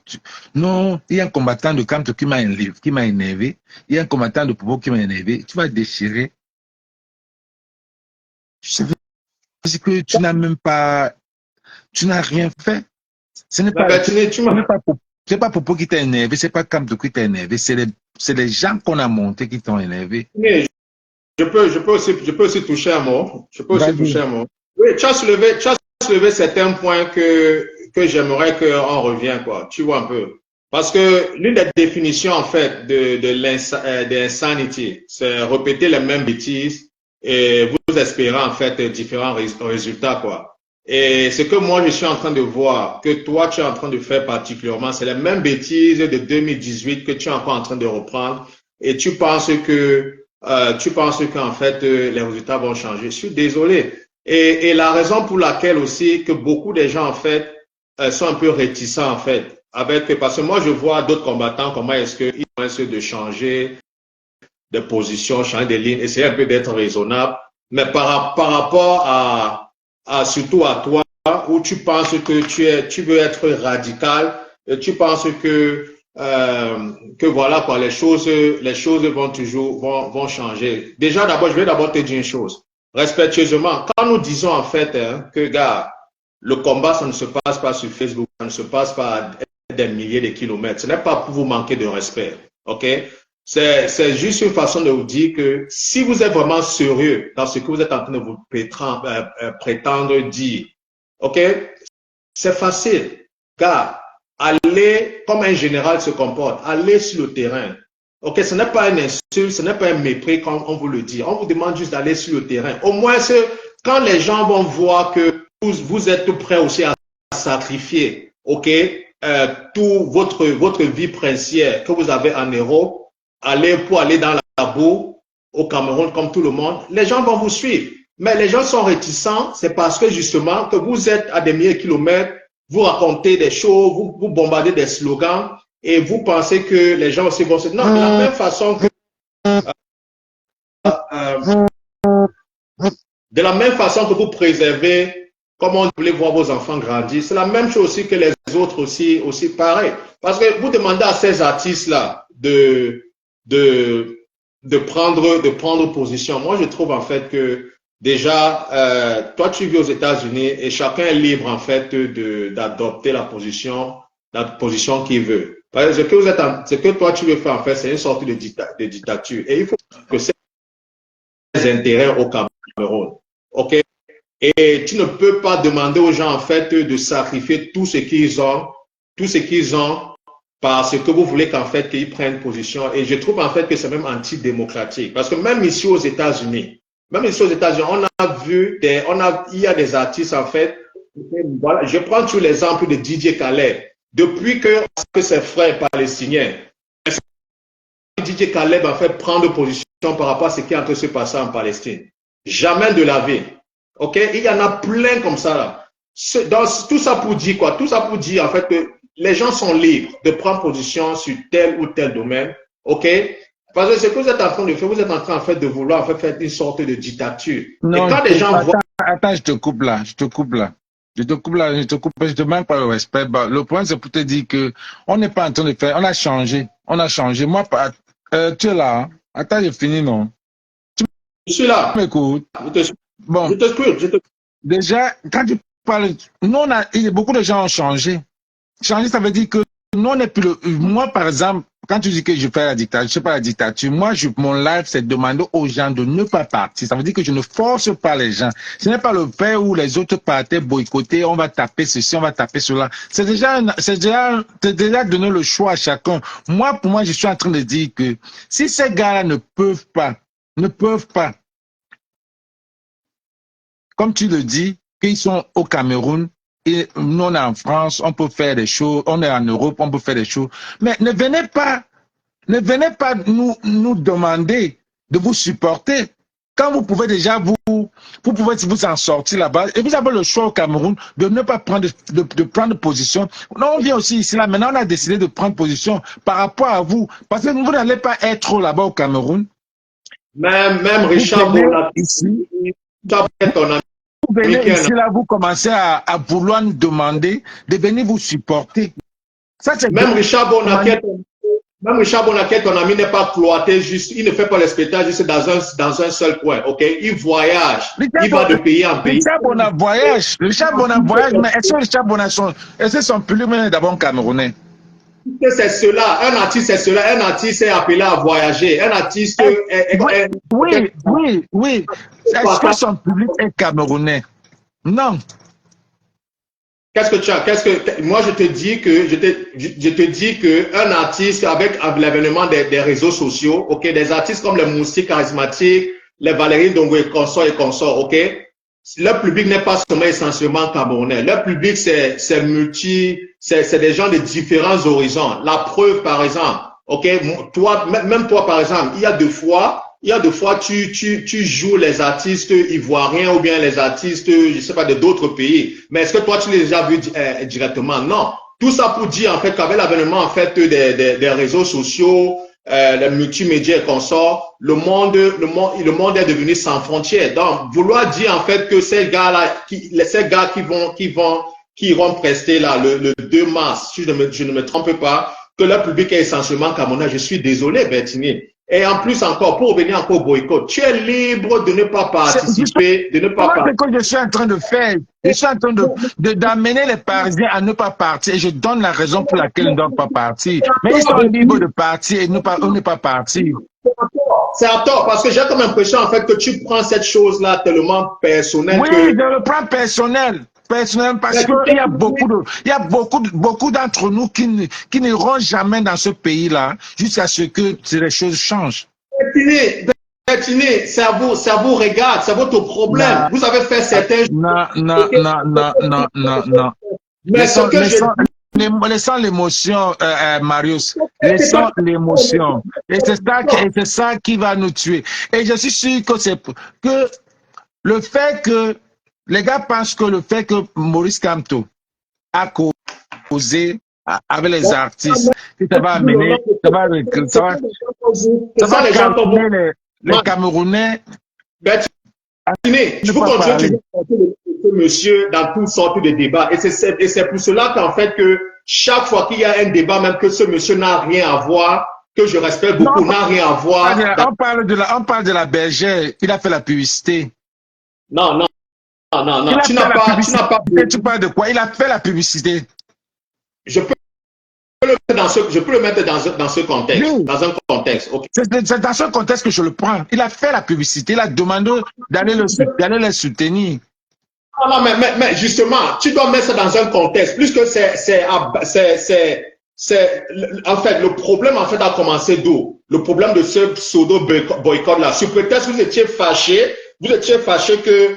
non, il y a un combattant de Kanto qui m'a énervé, il y a un combattant de Popol qui m'a énervé, tu vas déchirer. C'est que tu n'as même pas, tu n'as rien fait. Ce n'est mais pas, Bertini, c'est pas Popo qui t'a énervé, c'est pas Kamto qui t'a énervé, c'est les gens qu'on a montés qui t'ont énervé. je peux aussi toucher un mot. Je peux aussi toucher Vas-y. un mot. Oui, tu as soulevé certains points que j'aimerais qu'on revienne, quoi. Tu vois un peu. Parce que l'une des définitions, en fait, de l'insanity, c'est répéter les mêmes bêtises et vous espérez, en fait, différents résultats, quoi. Et ce que moi, je suis en train de voir, que toi, tu es en train de faire particulièrement, c'est les mêmes bêtises de 2018 que tu es encore en train de reprendre. Et tu penses qu'en fait, les résultats vont changer. Je suis désolé. Et la raison pour laquelle aussi que beaucoup de gens, en fait, sont un peu réticents, en fait, parce que moi, je vois d'autres combattants, comment est-ce qu'ils vont essayer de changer de position, changer de ligne, essayer un peu d'être raisonnable. Mais par rapport surtout à toi, où tu penses que tu veux être radical, tu penses que voilà quoi, les choses vont changer. Déjà, je vais d'abord te dire une chose. Respectueusement, quand nous disons en fait que, gars, le combat, ça ne se passe pas sur Facebook, ça ne se passe pas à des milliers de kilomètres. Ce n'est pas pour vous manquer de respect. OK? C'est juste une façon de vous dire que si vous êtes vraiment sérieux dans ce que vous êtes en train de vous prétendre dire, OK? C'est facile. Car allez, comme un général se comporte, allez sur le terrain. OK, ce n'est pas un insulte, ce n'est pas un mépris comme on vous le dit. On vous demande juste d'aller sur le terrain. Au moins, quand les gens vont voir que vous êtes prêts aussi à sacrifier, OK, tout votre vie princière que vous avez en Europe, pour aller dans la boue au Cameroun comme tout le monde, les gens vont vous suivre. Mais les gens sont réticents, c'est parce que justement que vous êtes à des milliers de kilomètres, vous racontez des choses, vous bombardez des slogans et vous pensez que les gens aussi vont se... Non, de la même façon que... Euh, de la même façon que vous préservez, comme on voulait voir vos enfants grandir, c'est la même chose aussi que les autres aussi pareil. Parce que vous demandez à ces artistes-là de prendre position. Moi, je trouve en fait que déjà, toi, tu vis aux États-Unis et chacun est libre en fait d'adopter la position qu'il veut. Ce que toi, tu veux faire en fait, c'est une sorte de dictature. Et il faut que ces intérêts au Cameroun. OK? Et tu ne peux pas demander aux gens, en fait, de sacrifier tout ce qu'ils ont, parce que vous voulez qu'en fait, qu'ils prennent position. Et je trouve, en fait, que c'est même antidémocratique. Parce que même ici aux États-Unis, on a vu il y a des artistes, en fait, voilà, je prends tout l'exemple de DJ Khaled. Depuis que ses frères palestiniens, DJ Khaled, en fait, prendre position par rapport à ce qui est en train de se passer en Palestine. Jamais de la vie. OK? Il y en a plein comme ça, là. Tout ça pour dire quoi? Tout ça pour dire, en fait, que les gens sont libres de prendre position sur tel ou tel domaine. OK? Parce que ce que vous êtes en train de faire, vous êtes en train, en fait, de vouloir, en fait, faire une sorte de dictature. Non, et quand les gens voient... attends, je te coupe là. Je te coupe, je te manque pas le respect. Bah, le point, c'est pour te dire que on n'est pas en train de faire, on a changé. Moi, tu es là, hein. Attends, j'ai fini, non? Je suis là. Tu m'écoutes. Je te suis. Bon, Je te suis. déjà, quand tu parle, nous, beaucoup de gens ont changé. Changer, ça veut dire que nous, on n'est plus moi, par exemple, quand tu dis que je fais la dictature, je sais pas la dictature, moi, mon live, c'est de demander aux gens de ne pas partir. Ça veut dire que je ne force pas les gens. Ce n'est pas le fait où les autres partaient boycotter, on va taper ceci, on va taper cela. C'est déjà donner le choix à chacun. Moi, pour moi, je suis en train de dire que si ces gars-là ne peuvent pas, comme tu le dis, qu'ils sont au Cameroun, et nous, on est en France, on peut faire des choses, on est en Europe, on peut faire des choses. Mais ne venez pas nous demander de vous supporter. Quand vous pouvez déjà vous pouvez vous en sortir là-bas, et vous avez le choix au Cameroun de ne pas prendre, de prendre position. Non, on vient aussi ici, là, maintenant on a décidé de prendre position par rapport à vous, parce que vous n'allez pas être là-bas au Cameroun. Même Richard Bonaparte, ici, vous venez ici, là, vous commencez à vouloir nous demander de venir vous supporter. Ça, même Richard Bonaparte, ton ami n'est pas cloîté, juste, il ne fait pas le spectacle juste dans un seul coin, ok? Il voyage, il va de pays en pays. Richard Bonaparte voyage, mais est-ce que Richard Bonaparte, est-ce que son public est d'abord camerounais? C'est cela, un artiste est appelé à voyager, un artiste oui. Est-ce que son public est camerounais? Non. Moi je te dis que un artiste avec l'avènement des réseaux sociaux, ok, des artistes comme les Moussi charismatiques, les Valérie Dongo et consorts, ok, leur public n'est pas seulement essentiellement camerounais. Leur public c'est des gens de différents horizons. La preuve par exemple, ok, même toi par exemple, il y a deux fois tu joues les artistes ivoiriens ou bien les artistes, je sais pas, de d'autres pays. Mais est-ce que toi, tu les as déjà vus directement? Non. Tout ça pour dire, en fait, qu'avec l'avènement, en fait, des réseaux sociaux, les multimédias et consorts, le monde est devenu sans frontières. Donc, vouloir dire, en fait, que ces gars-là, qui iront prester là, le 2 mars, si je ne me trompe pas, que leur public est essentiellement camerounais. Je suis désolé, Bertini. Et en plus encore, pour revenir encore au boycott, tu es libre de ne pas participer, de ne pas participer. C'est ce que je suis en train de faire. Je suis en train d'amener les Parisiens à ne pas partir. Et je donne la raison pour laquelle ils ne doivent pas partir. Mais ils sont libres de partir et ne pas partir. C'est à tort, parce que j'ai comme l'impression en fait que tu prends cette chose-là tellement personnelle. Oui, je le prends personnel. Parce qu'il y a beaucoup d'entre nous qui n'iront jamais dans ce pays-là jusqu'à ce que les choses changent. Bertini, ça vous regarde, c'est votre problème. Vous avez fait certains... Non. Mais ce que Laissons l'émotion, Marius. Laissons l'émotion. Et c'est ça qui va nous tuer. Et je suis sûr que que le fait que les gars pensent que le fait que Maurice Kamto a causé avec les artistes, ça va amener, ça va calmer les Camerounais. Je vous continue de ce monsieur dans toutes sortes de débats. Et c'est pour cela qu'en fait, que chaque fois qu'il y a un débat, même que ce monsieur n'a rien à voir, que je respecte beaucoup, n'a rien à voir. On parle de la bergère. Il a fait la publicité. Non. Tu n'as pas. Tu parles de quoi? Il a fait la publicité. Je peux le mettre dans ce contexte. Oui. Dans un contexte. Okay. C'est dans ce contexte que je le prends. Il a fait la publicité. Il a demandé d'aller les soutenir. Non, mais justement, tu dois mettre ça dans un contexte. Plus que en fait, le problème en fait a commencé d'où? Le problème de ce pseudo boycott là. Sur prétexte que vous étiez fâché que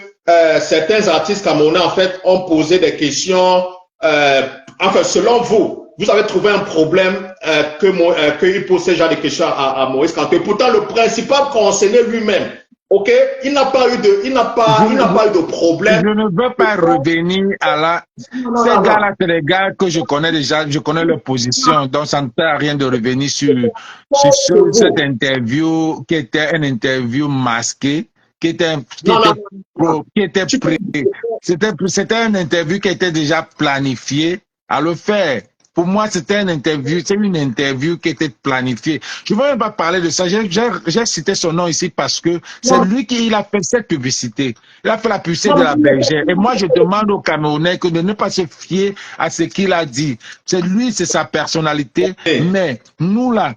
certains artistes camerounais en fait ont posé des questions. Enfin, selon vous, vous avez trouvé un problème qu'il pose ce genre de questions à Maurice Kamto. Pourtant, le principal concerné lui-même. Ok, il n'a pas eu de problème. Je ne veux pas revenir à la. Ces gars-là, c'est les gars que je connais déjà, je connais leur position, donc ça ne sert à rien de revenir sur cette interview qui était une interview masquée, c'était une interview qui était déjà planifiée à le faire. Pour moi, c'était une interview, c'est une interview qui était planifiée. Je ne veux même pas parler de ça. J'ai cité son nom ici parce que c'est Non, lui qui il a fait cette publicité. Il a fait la publicité de non, la bergère. Et moi, je demande aux Camerounais que de ne pas se fier à ce qu'il a dit. C'est lui, c'est sa personnalité. Mais nous là,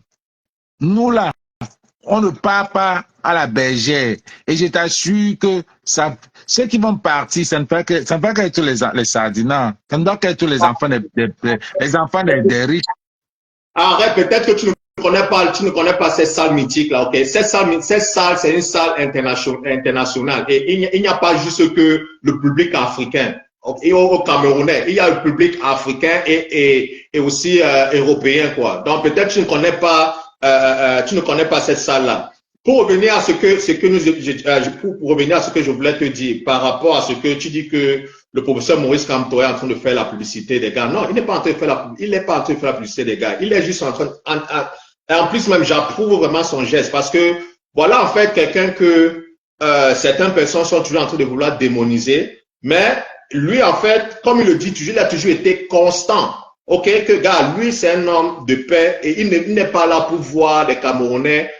on ne part pas à la bergère. Et je t'assure que ça, ceux qui vont partir, ça ne peut qu'être les sardinats. Ça ne doit qu'être les enfants les enfants des riches. Arrête, peut-être que tu ne connais pas ces salles mythiques là, ok? Ces salles, c'est une salle internationale. Et il n'y a pas juste que le public africain. Et au Camerounais, il y a le public africain et aussi européen, quoi. Donc peut-être tu ne connais pas cette salle-là. Pour revenir à pour revenir à ce que je voulais te dire par rapport à ce que tu dis que le professeur Maurice Kamto est en train de faire la publicité des gars. Non, il n'est pas en train de faire la publicité des gars. Il est juste en train, en plus même, j'approuve vraiment son geste parce que voilà, en fait, quelqu'un que certaines personnes sont toujours en train de vouloir démoniser, mais lui, en fait, comme il le dit toujours, il a toujours été constant. Ok, que gars, lui, c'est un homme de paix et il n'est pas là pour voir les Camerounais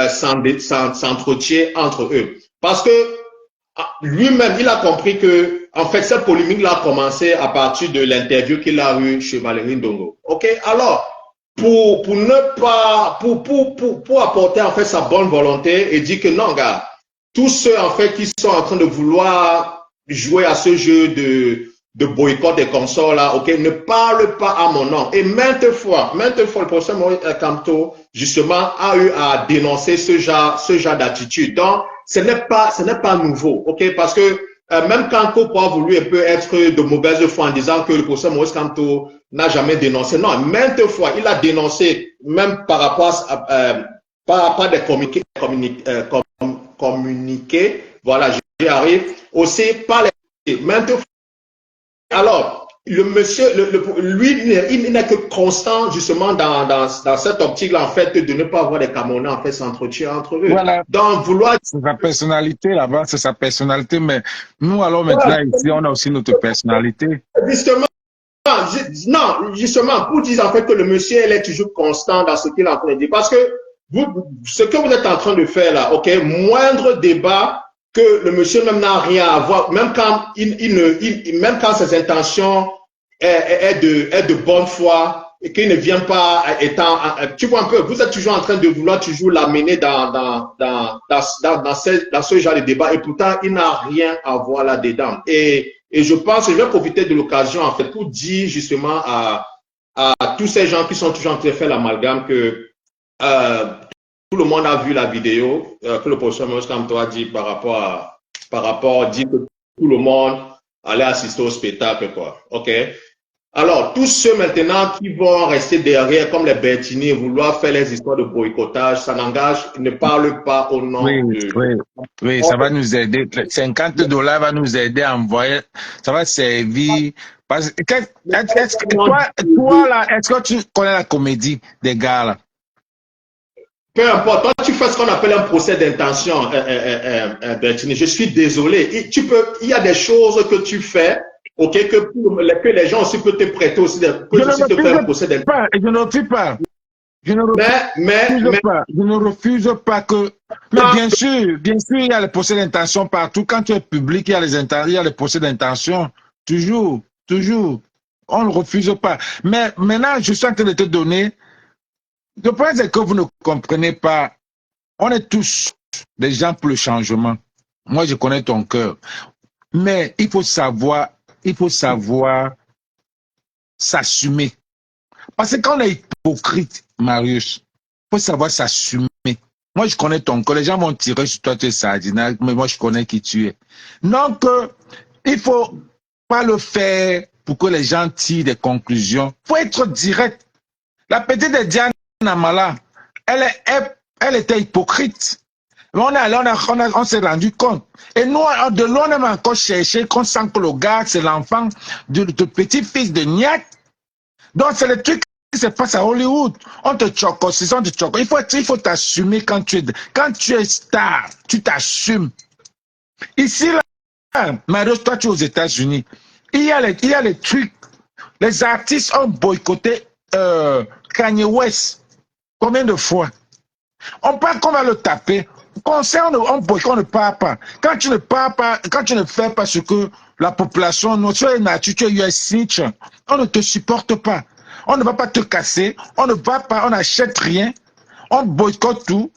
s'entretient entre eux. Parce que lui-même, il a compris que, en fait, cette polémique-là a commencé à partir de l'interview qu'il a eue chez Valérie Ndongo. OK? Alors, pour ne pas, pour apporter, en fait, sa bonne volonté et dire que non, gars, tous ceux, en fait, qui sont en train de vouloir jouer à ce jeu de boycott des consoles là, ok, ne parle pas à mon nom. Et maintes fois, le professeur Maurice Kamto, justement, a eu à dénoncer ce genre d'attitude. Donc, ce n'est pas nouveau, ok, parce que même quand Copo a voulu un peu être de mauvaise foi en disant que le professeur Maurice Kamto n'a jamais dénoncé, non, maintes fois, il a dénoncé, même par rapport à des communiqués, voilà, j'y arrive, aussi par les maintes fois. Alors, le monsieur, lui, il n'est que constant justement dans cette optique-là, en fait, de ne pas avoir des Camerounais en fait s'entretuer entre eux. Voilà. Donc, vouloir. C'est sa personnalité là-bas, c'est sa personnalité, mais nous, alors maintenant, ici, on a aussi notre personnalité. Justement, non, justement, pour dire en fait que le monsieur, elle est toujours constant dans ce qu'il est en train de dire. Parce que ce que vous êtes en train de faire là, ok, moindre débat, que le monsieur même n'a rien à voir, même quand même quand ses intentions est de bonne foi et qu'il ne vient pas étant, tu vois un peu, vous êtes toujours en train de vouloir toujours l'amener dans ce genre de débat et pourtant il n'a rien à voir là-dedans. Et je pense que je vais profiter de l'occasion en fait pour dire justement à tous ces gens qui sont toujours en train de faire l'amalgame que tout le monde a vu la vidéo que le professeur Maurice Kamto a dit par rapport dit que tout le monde allait assister au spectacle, quoi. OK? Alors, tous ceux maintenant qui vont rester derrière, comme les Bertini, vouloir faire les histoires de boycottage, ça n'engage, ne parle pas au nom Oui, ça va nous aider. $50 va nous aider à envoyer, ça va servir. Est-ce que toi là, est-ce que tu connais la comédie des gars là? Peu importe, toi tu fais ce qu'on appelle un procès d'intention, Bertini. Je suis désolé. Il y a des choses que tu fais, ok, que les gens aussi peuvent te prêter aussi, te faire un procès d'intention. Je ne refuse pas. Je ne refuse pas que. Mais bien sûr, il y a les procès d'intention partout. Quand tu es public, il y a les procès d'intention. Toujours. On ne refuse pas. Mais maintenant, je suis en train de te donner. Le problème, c'est que vous ne comprenez pas. On est tous des gens pour le changement. Moi, je connais ton cœur. Mais il faut savoir s'assumer. Parce que quand on est hypocrite, Marius, il faut savoir s'assumer. Moi, je connais ton cœur. Les gens vont tirer sur toi, tu es sardinal, mais moi, je connais qui tu es. Donc, il faut pas le faire pour que les gens tirent des conclusions. Il faut être direct. La petite de Diane Namala, elle était hypocrite. On s'est rendu compte. Et nous, de loin, on a encore cherché qu'on sent que le gars, c'est l'enfant du petit-fils de Niak. Donc, c'est le truc qui se passe à Hollywood. On te choque, on te choque. Il faut t'assumer quand tu es star, tu t'assumes. Ici, là, Marius, toi, tu es aux États-Unis. Il y a les trucs. Les artistes ont boycotté Kanye West. Combien de fois? On parle qu'on va le taper. Concert, on boycotte, on ne parle pas. Quand tu ne parles pas, quand tu ne fais pas ce que la population, tu es nature, tu es snitch, on ne te supporte pas. On ne va pas te casser, on ne va pas, on n'achète rien, on boycotte tout.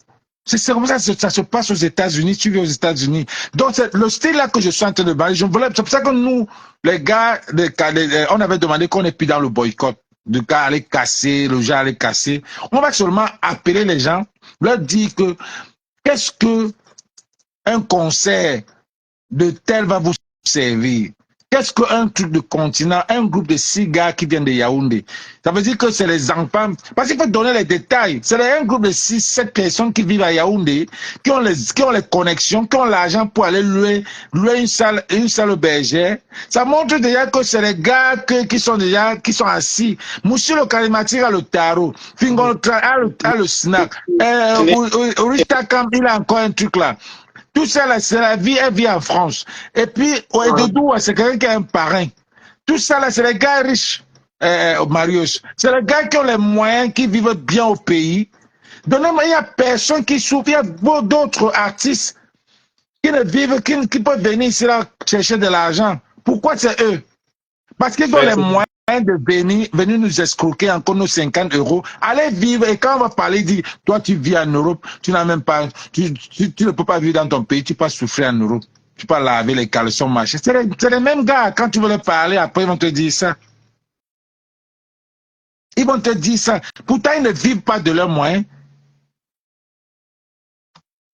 C'est comme ça que ça se passe aux États-Unis, tu vis aux États-Unis. Donc, c'est le style là que je suis en train de parler. C'est pour ça que nous, les gars, on avait demandé qu'on n'est plus dans le boycott. De gars aller casser, le gens aller casser. On va seulement appeler les gens, leur dire que qu'est-ce que un concert de tel va vous servir? Qu'est-ce qu'un truc de continent, un groupe de 6 gars qui viennent de Yaoundé? Ça veut dire que c'est les enfants. Parce qu'il faut donner les détails. C'est un groupe de 6, 7 personnes qui vivent à Yaoundé, qui ont les connexions, qui ont l'argent pour aller louer une salle bergère. Ça montre déjà que c'est les gars qui sont assis. Monsieur le charismatique a le tarot. Fingon a le snack. Orista Camp, il a encore un truc là. Tout ça, là, c'est la vie, elle vit en France. Et puis, Oedodou, c'est quelqu'un qui a un parrain. Tout ça, là, c'est les gars riches, Marius. C'est les gars qui ont les moyens, qui vivent bien au pays. Donc, il n'y a personne qui souffre. Il y a beaucoup d'autres artistes qui ne vivent, qui peuvent venir ici, là, chercher de l'argent. Pourquoi c'est eux? Parce qu'ils ont les moyens de venir nous escroquer encore nos 50 €. Allez vivre, et quand on va parler, dire, toi tu vis en Europe, tu n'as même pas, tu ne peux pas vivre dans ton pays, tu peux souffrir en Europe, tu peux laver les caleçons, machin. C'est les mêmes gars, quand tu veux leur parler, après ils vont te dire ça. Ils vont te dire ça. Pourtant, ils ne vivent pas de leurs moyens.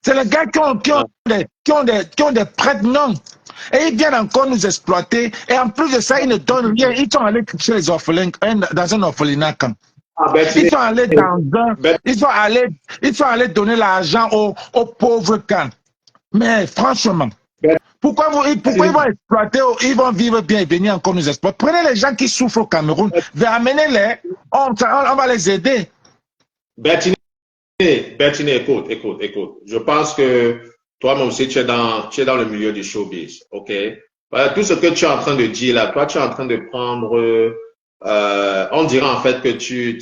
C'est les gars qui ont des prêtres, non. Et ils viennent encore nous exploiter. Et en plus de ça, ils ne donnent rien. Ils sont allés chez les orphelins, dans un orphelinat camp. Ils sont allés ils sont allés donner l'argent aux pauvres camps. Mais franchement, pourquoi ils vont exploiter, ils vont vivre bien et venir encore nous exploiter? Prenez les gens qui souffrent au Cameroun, amenez-les, on va les aider. Bertiné, écoute. Je pense que toi-même aussi, tu es dans le milieu du showbiz, ok? Tout ce que tu es en train de dire là, toi, tu es en train de prendre, on dirait en fait que tu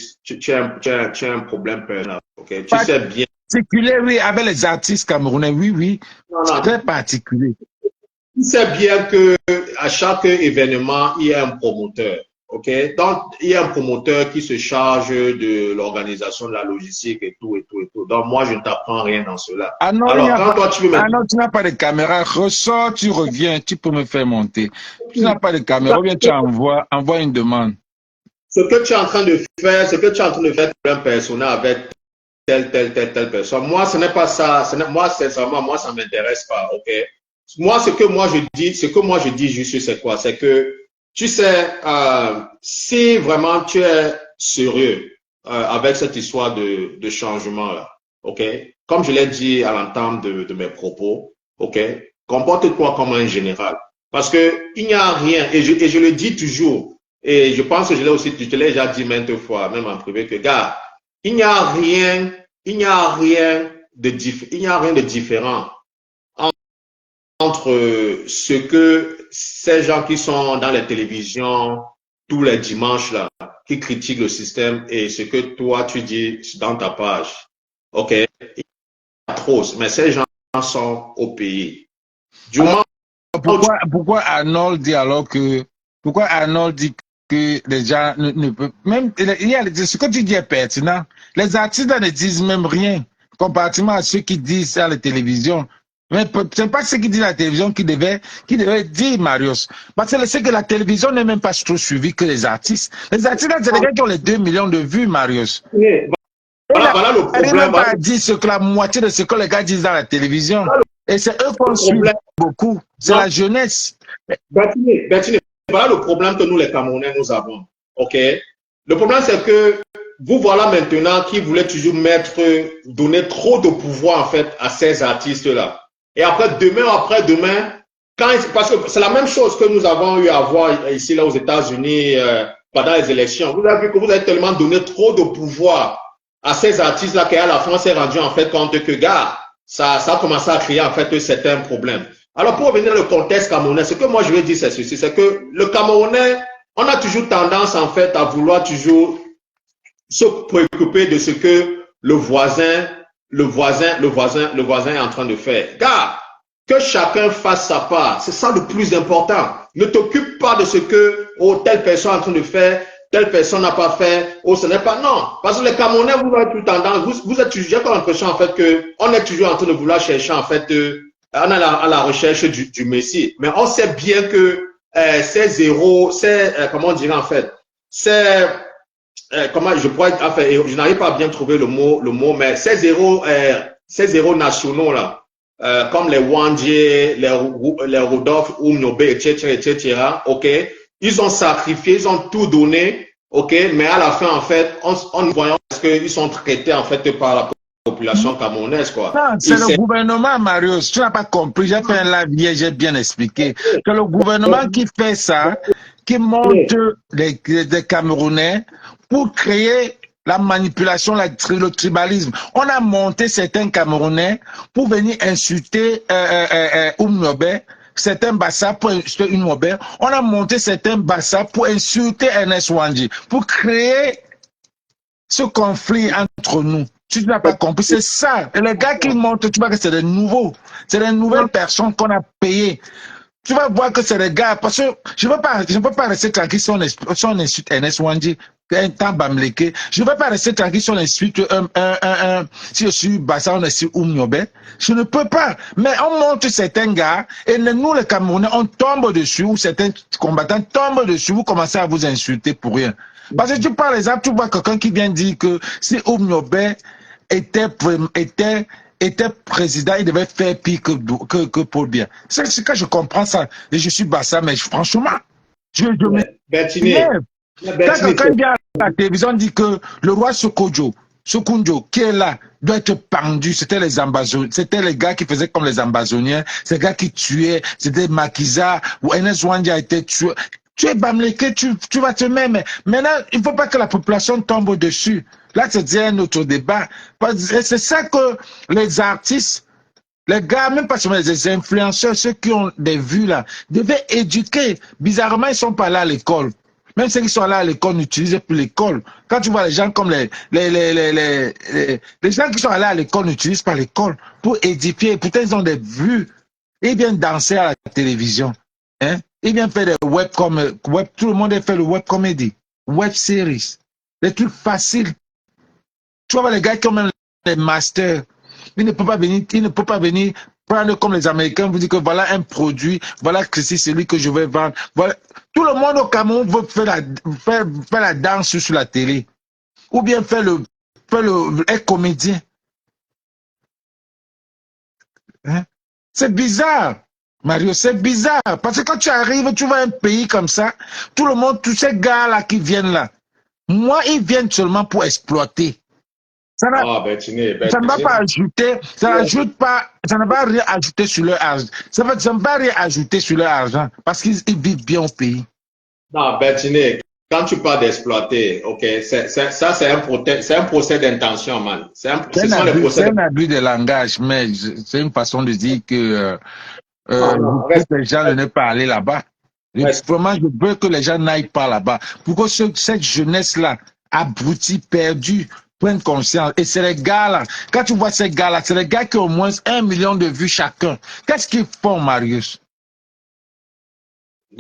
as un problème personnel, ok? Tu sais bien. Particulier, oui, avec les artistes camerounais, oui. C'est très particulier. Tu sais bien que à chaque événement, il y a un promoteur. OK? Donc, il y a un promoteur qui se charge de l'organisation de la logistique et tout. Donc, moi, je ne t'apprends rien dans cela. Ah non, tu n'as pas de caméra. Ressors, tu reviens, tu peux me faire monter. Tu n'as pas de caméra, reviens, tu envoie une demande. Ce que tu es en train de faire, un personnel avec telle personne. Moi, ce n'est pas ça. Moi, sincèrement, moi, ça ne m'intéresse pas. OK? Moi, ce que moi je dis juste, c'est quoi? C'est que, tu sais, si vraiment tu es sérieux avec cette histoire de changement-là, ok? Comme je l'ai dit à l'entame de mes propos, ok? Comporte-toi comme un général. Parce que il n'y a rien, et je le dis toujours, et je pense que je l'ai déjà dit maintes fois, même en privé, que gars, il n'y a rien de différent entre ce que ces gens qui sont dans les télévisions tous les dimanches là, qui critiquent le système et ce que toi tu dis dans ta page. Ok? Il y a trop, mais ces gens sont au pays. Du moment pourquoi Arnold dit que les gens ne peuvent même ce que tu dis est pertinent. Les artistes ne disent même rien comparativement à ceux qui disent ça à la télévision. Mais ce n'est pas ce qui dit la télévision qui devait dire, Marius. Parce que c'est que la télévision n'est même pas trop suivie que les artistes. Les artistes, c'est les gars qui ont les 2 millions de vues, Marius. Voilà le problème. Il n'a pas dit ce que la moitié de ce que les gars disent dans la télévision. Et c'est eux qu'on suit beaucoup. C'est la jeunesse. Bertiné, voilà le problème que nous, les Camerounais, nous avons. OK? Le problème, c'est que vous voilà maintenant qui voulez toujours donner trop de pouvoir, en fait, à ces artistes-là. Et après, après-demain, parce que c'est la même chose que nous avons eu à voir ici, là, aux États-Unis, pendant les élections. Vous avez vu que vous avez tellement donné trop de pouvoir à ces artistes-là qu'à la fin, on s'est rendu, en fait, compte que, gars, ça a commencé à créer, en fait, certains problèmes. Alors, pour revenir au contexte camerounais, ce que moi, je veux dire, c'est ceci, c'est que le Camerounais, on a toujours tendance, en fait, à vouloir toujours se préoccuper de ce que le voisin est en train de faire. Car que chacun fasse sa part, c'est ça le plus important. Ne t'occupe pas de ce que telle personne est en train de faire, telle personne n'a pas fait, ce n'est pas, non. Parce que les Camerounais, vous avez tout tendance, vous êtes toujours, j'ai comme l'impression, en fait, que on est toujours en train de vouloir chercher, en fait, on est à la recherche du Messie. Mais on sait bien que ces zéros, comment on dirait, en fait, comment je pourrais, enfin, je n'arrive pas à bien trouver le mot, mais ces héros nationaux là, comme les Wandje, les Rodolphe, Oumnobe, etc., ok, ils ont sacrifié, ils ont tout donné, ok, mais à la fin, en fait, on voit qu'ils sont traités, en fait, par la population camerounaise, quoi. Non, c'est le gouvernement, Marius. Tu n'as pas compris. J'ai fait un live hier, j'ai bien expliqué. C'est le gouvernement qui fait ça, qui monte les Camerounais pour créer la manipulation, le tribalisme. On a monté certains Camerounais pour venir insulter Oumnobe, certains Bassa pour insulter Oumnobe. On a monté certains Bassa pour insulter Ernest Wandji, pour créer ce conflit entre nous. Tu n'as pas compris, c'est ça. Et les gars qui montent, tu vois que c'est des nouveaux. C'est des nouvelles personnes qu'on a payées. Tu vas voir que c'est des gars, parce que je ne peux pas rester tranquille si on insulte Ernest Wandji, un temps Bamleke. Je ne peux pas rester tranquille si on insulte si je suis Bassa, on insulte Oumnobe. Je ne peux pas. Mais on monte certains gars, et nous, les Camerounais, on tombe dessus, ou certains combattants tombent dessus, vous commencez à vous insulter pour rien. Parce que tu par exemple, tu vois quelqu'un qui vient dire que si Oumnobe était président, il devait faire pire que Paul Biya. C'est que je comprends ça. Et je suis Bassa, mais franchement, je me lève. Quand quelqu'un vient à la télévision dit que le roi Sokunjo, qui est là, doit être pendu. C'était les Ambazouniens, c'était les gars qui faisaient comme les Ambazouniens, ces gars qui tuaient, c'était Makiza, ou Ernest Wandji a été tué. Tu es Bamleke, tu vas te mettre. Mais maintenant, il ne faut pas que la population tombe dessus. Là, c'est un autre débat. C'est ça que les artistes, les gars, même pas seulement les influenceurs, ceux qui ont des vues là, devaient éduquer. Bizarrement, ils ne sont pas là à l'école. Même ceux qui sont là à l'école n'utilisent plus l'école. Quand tu vois les gens comme les gens qui sont allés à l'école n'utilisent pas l'école pour édifier. Pourtant, ils ont des vues. Ils viennent danser à la télévision. Hein? Ils viennent faire des tout le monde a fait le web comédie, web series, des trucs faciles. Tu vois les gars qui ont même les masters, ils ne peuvent pas venir prendre comme les Américains, vous dire que voilà un produit, voilà que c'est celui que je vais vendre. Voilà. Tout le monde au Cameroun veut faire la danse sur la télé. Ou bien être comédien. Hein? C'est bizarre. Mario, c'est bizarre. Parce que quand tu arrives, tu vois un pays comme ça, tout le monde, tous ces gars-là qui viennent là, moi, ils viennent seulement pour exploiter. Ça n'a pas ajouté, ça n'a pas rien ajouté sur leur argent. Ça n'a pas rien ajouté sur leur argent parce qu'ils vivent bien au pays. Non, Bertiné, quand tu parles d'exploiter, ok, ça c'est un procès d'intention, man. C'est un abus de langage, mais c'est une façon de dire que les gens ne n'aient pas aller là-bas. Vraiment, je veux que les gens n'aillent pas là-bas. Pourquoi cette jeunesse-là, abrutie, perdue, prenne conscience. Et c'est les gars-là. Quand tu vois ces gars-là, c'est les gars qui ont au moins 1 million de vues chacun. Qu'est-ce qu'ils font, Marius? J'ai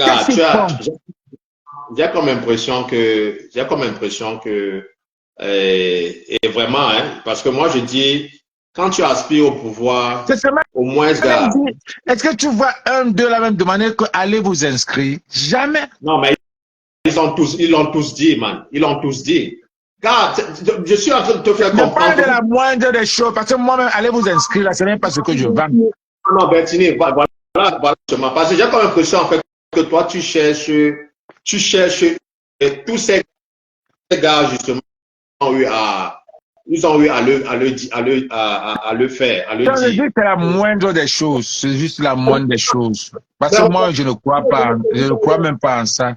comme impression que, et vraiment, hein, parce que moi je dis, quand tu aspires au pouvoir, au moins, gars. Est-ce que tu vois un d'eux là même demander que allez vous inscrire? Jamais. Non, mais ils l'ont tous dit, man. Ils l'ont tous dit. Gars, je suis en train de te faire comprendre. Je parle de la moindre des choses, parce que moi-même, allez vous inscrire là, ce n'est pas ce que je vends. Non, Bertini, voilà, parce que j'ai comme l'impression, en fait, que toi, tu cherches, et tous ces gars, justement, ils ont eu à le faire, à le dire. C'est la moindre des choses, c'est juste la moindre des choses. Parce que moi, je ne crois pas, je ne crois même pas en ça.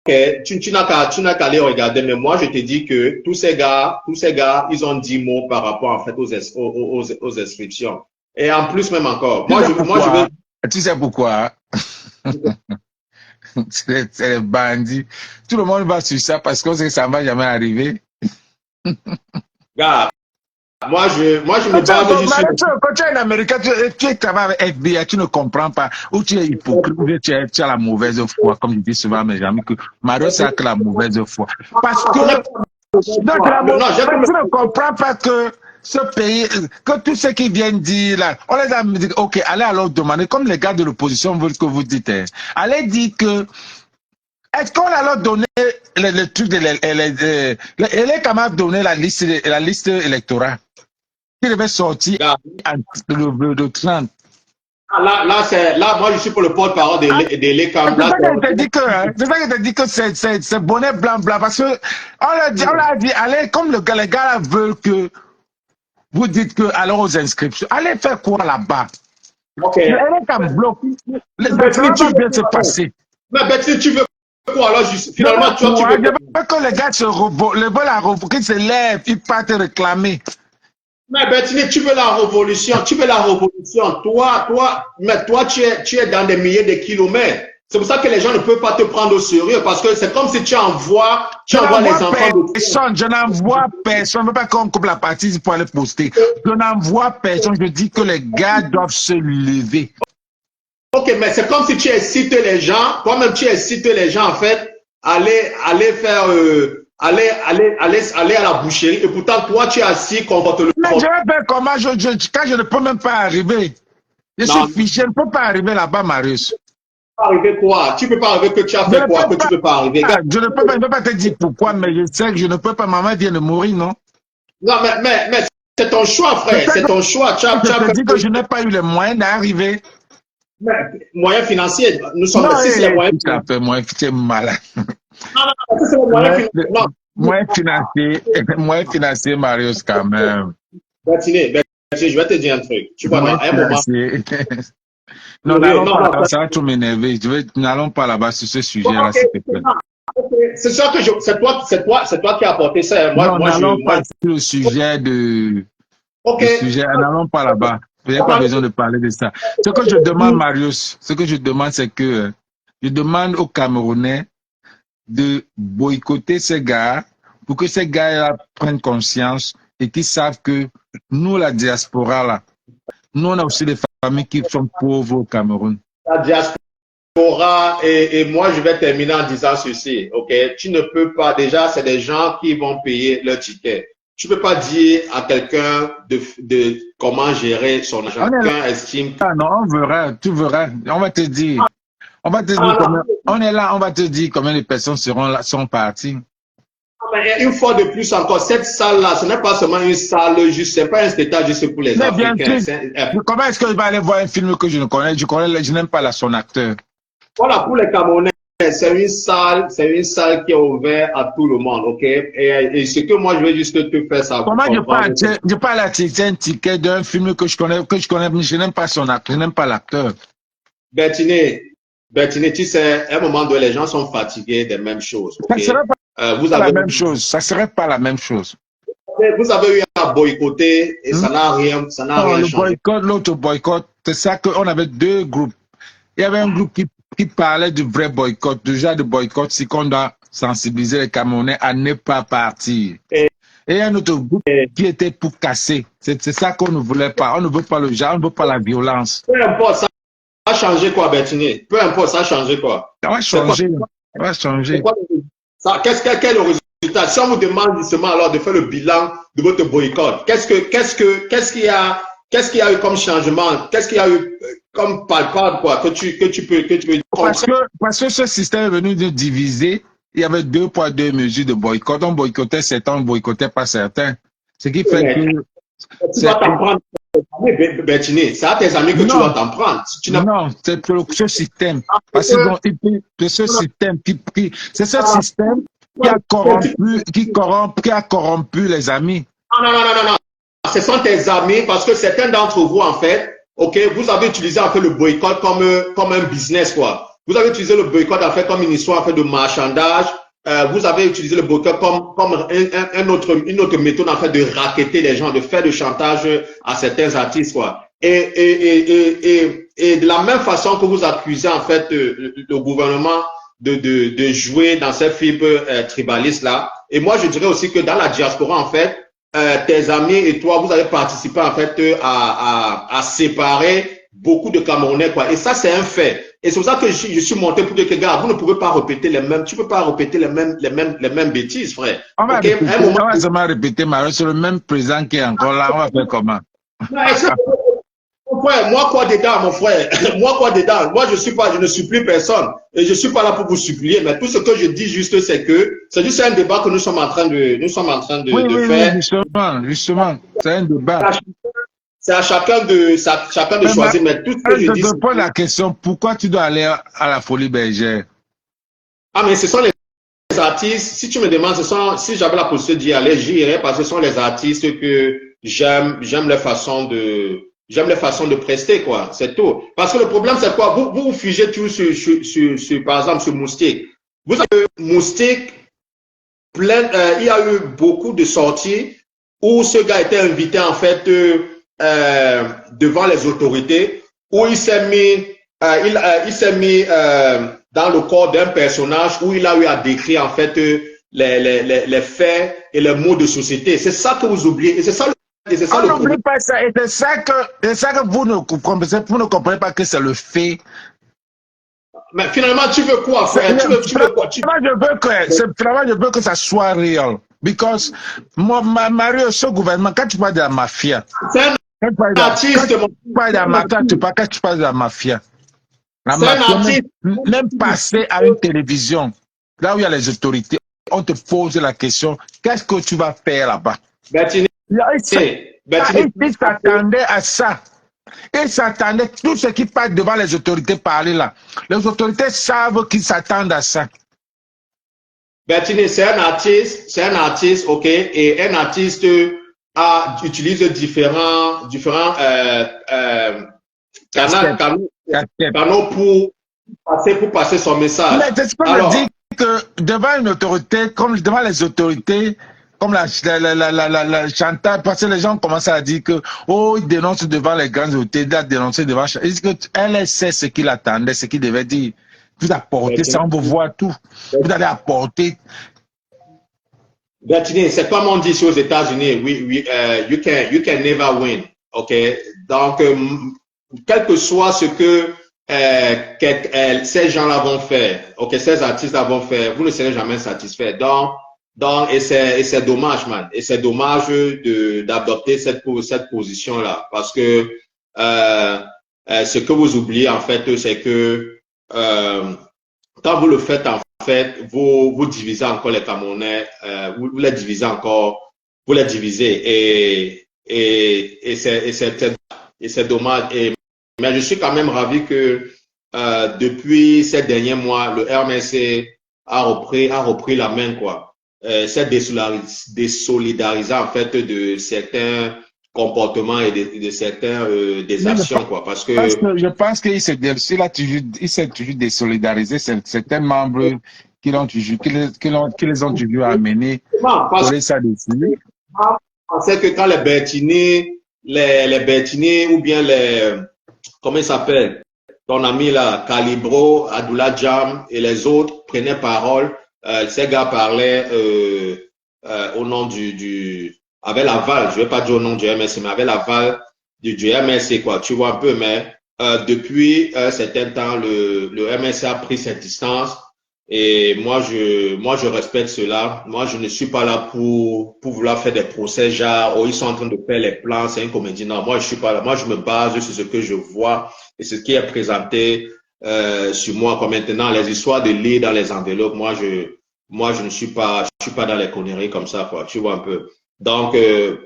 Ok, tu n'as qu'à aller regarder, mais moi, je te dis que tous ces gars, ils ont 10 mots par rapport, en fait, aux inscriptions. Et en plus, même encore. Tu sais pourquoi? C'est les bandits. Tout le monde va sur ça parce qu'on sait que ça ne va jamais arriver. Gars, moi, je me base juste sur... Quand tu es un Américain, tu travailles avec FBI, tu ne comprends pas. Ou tu es hypocrite, ou tu as la mauvaise foi, comme je dis souvent à mes amis, que Mario, c'est que la mauvaise foi. Parce que, tu ne comprends pas que ce pays, que tous ceux qui viennent dire là, on les a dit, ok, allez alors demander, comme les gars de l'opposition veulent que vous dites, hein, allez dire que, est-ce qu'on a leur donné le truc de elle est quand même donné la liste électorale qui devait sortir le 30. Là, moi, je suis pour le porte-parole des LECAM. C'est ça que je te dis que c'est bonnet blanc, parce que on a dit, allez, comme les gars veulent que vous dites que, allons aux inscriptions, allez faire quoi là-bas? Ok. Elle est comme bloc. Ça va bien se passer. Mais Betty, tu veux quoi alors, finalement, tu veux je veux que les gars qui se lèvent, ils partent réclamer. Mais Bettini, tu veux la révolution, Toi, tu es dans des milliers de kilomètres. C'est pour ça que les gens ne peuvent pas te prendre au sérieux, parce que c'est comme si tu envoies les enfants de... Je n'envoie personne. Je ne veux pas qu'on coupe la partie pour aller poster. Je n'envoie personne. Je dis que les gars doivent se lever. Ok, mais c'est comme si tu incites les gens, toi-même tu incites les gens, en fait, aller faire... Aller à la boucherie, et pourtant toi tu es assis confortablement. Mais je vais faire comment quand je ne peux même pas arriver. Je suis fiché, je ne peux pas arriver là-bas, Marius. Tu peux pas arriver quoi? Tu peux pas arriver que tu as fait quoi? Que tu peux pas arriver? Je ne peux pas te dire pourquoi, mais je sais que je ne peux pas. Maman vient de mourir, non? Non, mais c'est ton choix, frère. C'est ton choix. Je te dis que je n'ai pas eu les moyens d'arriver. Moyens financiers. Nous sommes non, si c'est les moyens financiers. Moyens, tu es malade. Non, Moyens financiers, Marius, quand même. Bertiné, je vais te dire un truc. Tu vois, à un moment. Non, n'allons pas là-bas, ça va tout m'énerver. N'allons pas là-bas sur ce sujet-là, s'il te plaît. C'est ça que c'est toi qui as apporté ça. Non, n'allons pas sur le sujet de. N'allons pas là-bas. Il n'y a pas besoin de parler de ça. Ce que je demande, Marius, c'est que je demande aux Camerounais de boycotter ces gars pour que ces gars prennent conscience et qu'ils savent que nous, la diaspora, là, nous, on a aussi des familles qui sont pauvres au Cameroun. La diaspora, et moi, je vais terminer en disant ceci, ok? Tu ne peux pas, déjà, c'est des gens qui vont payer leur ticket. Tu ne peux pas dire à quelqu'un de comment gérer son argent. Quelqu'un estime... Ah non, on verra, tu verras. On va te dire. On va te dire combien, on est là, on va te dire combien de personnes sont parties. Mais une fois de plus encore, cette salle-là, ce n'est pas seulement une salle juste, c'est pas un spectacle juste pour les Africains. Comment est-ce que je vais aller voir un film que je ne connais? Je n'aime pas son acteur. Voilà, pour les Camerounais, c'est une salle qui est ouverte à tout le monde, ok? Et ce que moi, je vais juste te faire ça. Comment je peux aller acheter un ticket d'un film que je connais, mais je n'aime pas son acteur, je n'aime pas l'acteur. Bertiné, tu sais, à un moment donné, les gens sont fatigués des mêmes choses. Okay? Ça serait pas la même chose. Ça serait pas la même chose. Vous avez eu à boycotter et ça n'a rien changé. L'autre boycott, c'est ça qu'on avait deux groupes. Il y avait un groupe qui parlait du vrai boycott, déjà de boycott, c'est qu'on doit sensibiliser les Camerounais à ne pas partir. Et un autre groupe qui était pour casser. C'est ça qu'on ne voulait pas. On ne veut pas le genre, on ne veut pas la violence. Peu importe, ça a changé quoi, Bertiné? Peu importe, ça a changé quoi? Ça va changer. Ça va changer. Quel est le résultat? Si on vous demande justement alors de faire le bilan de votre boycott, qu'est-ce qu'il y a eu comme changement? Qu'est-ce qu'il y a eu comme palpable quoi, que tu peux parce que ce système est venu de diviser. Il y avait 2 poids 2 mesures de boycott. On boycottait certains, on ne boycottait pas certains. Ce qui fait que... Tu dois t'en prendre, Bertiné. C'est à tes amis que tu dois t'en prendre. Non, c'est pour ce système. Parce que c'est ce système qui a corrompu les amis. Non. Ce sont tes amis parce que certains d'entre vous, en fait, ok, vous avez utilisé en fait le boycott comme un business, quoi. Vous avez utilisé le boycott en fait comme une histoire en fait de marchandage. Vous avez utilisé le boycott comme une autre méthode en fait de racketter les gens, de faire du chantage à certains artistes, quoi. Et de la même façon que vous accusez en fait le gouvernement de jouer dans ces fibres tribalistes-là. Et moi, je dirais aussi que dans la diaspora, en fait, tes amis et toi, vous avez participé en fait à séparer beaucoup de Camerounais, quoi. Et ça, c'est un fait. Et c'est pour ça que je suis monté pour dire que, gars, vous ne pouvez pas répéter les mêmes, tu peux pas répéter les mêmes bêtises, frère. On va, Okay? répéter, on va seulement répéter, Mario, c'est le même président qui est encore là. On va faire comment? Mon frère, moi quoi dedans, mon frère? Moi quoi dedans? Moi je ne supplie personne et je suis pas là pour vous supplier. Mais tout ce que je dis juste, c'est que c'est juste un débat que nous sommes en train de faire. Oui, justement, c'est un débat. C'est à chacun de choisir. Mais tout ce que je dis, je te pose la question, pourquoi tu dois aller à la Folie Bergère? Ah, mais ce sont les artistes. Si tu me demandes, si j'avais la possibilité d'y aller, j'y irais parce que ce sont les artistes que j'aime leur façon de prester, quoi. C'est tout. Parce que le problème, c'est quoi? Vous figez tout sur, par exemple, sur Moustique. Vous avez Moustique, il y a eu beaucoup de sorties où ce gars était invité, en fait, devant les autorités, où il s'est mis, dans le corps d'un personnage où il a eu à décrire, en fait, les faits et les mots de société. C'est ça que vous oubliez. Et c'est ça le On n'oublie pas ça. Et c'est ça que vous ne comprenez pas que c'est le fait. Mais finalement, tu veux quoi, frère? Tu veux quoi? Finalement, je veux que ça soit réel. Because, Mario, ce gouvernement, quand tu parles de la mafia, quand tu parles de la mafia, la mafia, même passer à une télévision, là où il y a les autorités, on te pose la question, qu'est-ce que tu vas faire là-bas? Ils s'attendaient à ça. Ils s'attendaient, tout ce qui passe devant les autorités parler là. Les autorités savent qu'ils s'attendent à ça. Bertini, c'est un artiste, ok, et un artiste utilise différents canaux pour passer son message. Mais c'est ce que je dis que devant une autorité, comme devant les autorités, comme la Chantal, parce que les gens commencent à dire que, oh, ils dénoncent devant les grandes autorités, ils doivent dénoncer devant. Est-ce qu'elle sait ce qu'il attendait, ce qu'il devait dire? Vous apportez ça, on vous voit tout. Vous allez apporter. Bertini, c'est comme on dit ici aux États-Unis, you can never win. OK? Donc, quel que soit ce que ces gens-là vont faire, OK, ces artistes-là vont faire, vous ne serez jamais satisfait. Et c'est dommage, man. Et c'est dommage d'adopter cette position-là. Parce que ce que vous oubliez, en fait, c'est que quand vous le faites, en fait, vous divisez encore les Camerounais, vous les divisez encore, vous les divisez et c'est dommage. Mais je suis quand même ravi que depuis ces derniers mois, le RMC a repris la main, quoi. C'est désolidarisé en fait de certains comportements et de certains des actions, quoi, parce que je pense qu'il s'est toujours désolidarisé certains membres qui les ont toujours amenés coller ça dessus. C'est que quand les Bertini ou bien comment il s'appelle, ton ami là, Calibro, Abdoulaye Jam et les autres prenaient parole, ces gars parlaient au nom avec l'aval, je ne vais pas dire au nom du MSC, mais avec l'aval du MSC, quoi, tu vois un peu, mais depuis un certain temps, le MSC a pris ses distances et moi, je respecte cela. Moi, je ne suis pas là pour vouloir faire des procès, genre, oh, ils sont en train de faire les plans, c'est une comédie. Non, moi, je suis pas là. Moi, je me base sur ce que je vois et ce qui est présenté sur moi. Comme maintenant, les histoires de lire dans les enveloppes, moi, je ne suis pas dans les conneries comme ça, quoi, tu vois un peu. Donc, je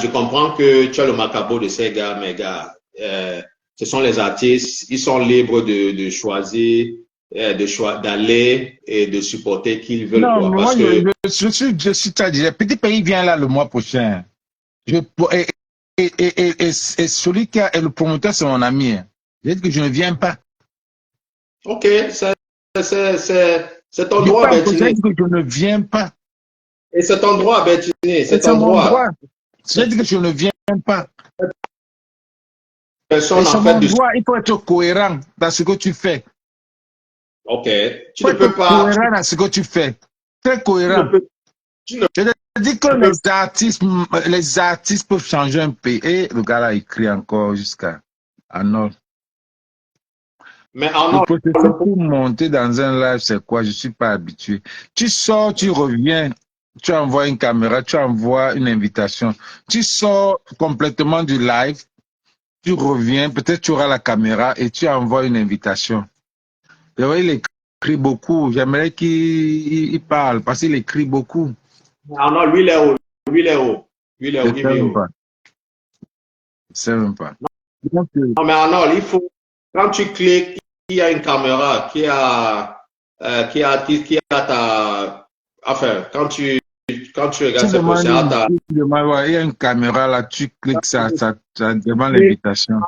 comprends que tu as le macabre de ces gars, mais gars, ce sont les artistes, ils sont libres de choisir, d'aller et de supporter qu'ils veulent. Non, quoi, moi, parce que... je suis très direct. Petit Pays vient là le mois prochain. Et celui qui est le promoteur, c'est mon ami. Je dis que je ne viens pas. Ok, c'est ton droit, Bertini. Je dis que je ne viens pas. Et c'est ton droit, Bertini. C'est ton droit. Je dis que je ne viens pas. Personne, en fait, il faut être cohérent dans ce que tu fais. Ok. Tu Faut ne être peux pas, cohérent dans ce que tu fais. Très tu ne cohérent. peux, tu ne Je te dis que peux. les artistes peuvent changer un pays. Et le gars là écrit encore jusqu'à Arnold. Mais Le Arnaud, processus pour monter dans un live, c'est quoi? Je suis pas habitué. Tu sors, tu reviens, tu envoies une caméra, tu envoies une invitation. Tu sors complètement du live, tu reviens, peut-être tu auras la caméra et tu envoies une invitation. Et ouais, il écrit beaucoup. J'aimerais qu'il parle parce qu'il écrit beaucoup. Arnaud, lui, il est haut. Lui, il est haut. Lui, il est Je haut. ne Il sais vit même haut. pas. Je ne sais même pas. Donc, Non, mais Arnaud, il faut, quand tu cliques, il y a une caméra qui a ta, enfin, quand tu regardes ces posts, tu demandes, ouais, il y a une caméra là, tu cliques, ça demande tu l'invitation.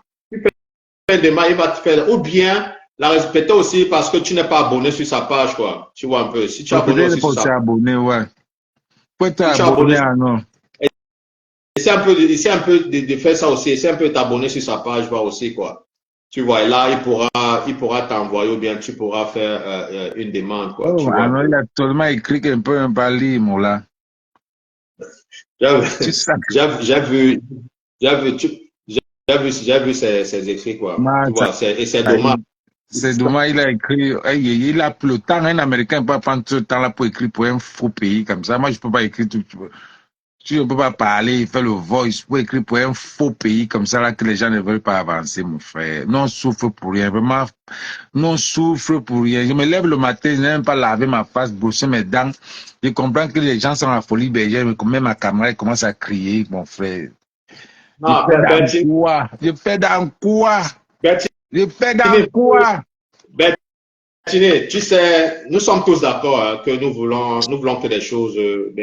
fais des mails, il va te faire, ou bien, la respecter aussi parce que tu n'es pas abonné sur sa page, quoi. Tu vois un peu. Si tu es Peut-être abonné il n'est aussi pas sur aussi sa page, abonné, ouais. Faut être si tu es abonné abonné à non. essaie un peu de faire ça aussi, essaie un peu de t'abonner sur sa page, voir aussi, quoi. Tu vois, et là, il pourra t'envoyer ou bien tu pourras faire une demande, quoi. Oh, Tu vois ah un non, peu. il a tellement écrit qu'un peu un pas lire, mon là. Tu sais, J'ai j'ai vu, j'ai vu, j'ai vu ses écrits, quoi. moi, Tu vois, et c'est ça, dommage. c'est dommage, il a écrit, il a le temps, un Américain ne peut pas prendre ce temps-là pour écrire pour un faux pays comme ça. Moi, je ne peux pas écrire tout. Tu ne peux pas parler, faire le voice pour écrire pour un faux pays comme ça, là, que les gens ne veulent pas avancer, mon frère. Non, on souffre pour rien. Vraiment, non, on souffre pour rien. Je me lève le matin, je n'ai même pas lavé ma face, brosser mes dents. Je comprends que les gens sont à la folie bergère, mais quand même ma camarade commence à crier, mon frère. Je Non, fais dans Bertine, quoi? Je fais dans quoi? Bertine, Je fais dans quoi? Bertine, tu sais, nous sommes tous d'accord hein, que nous voulons que des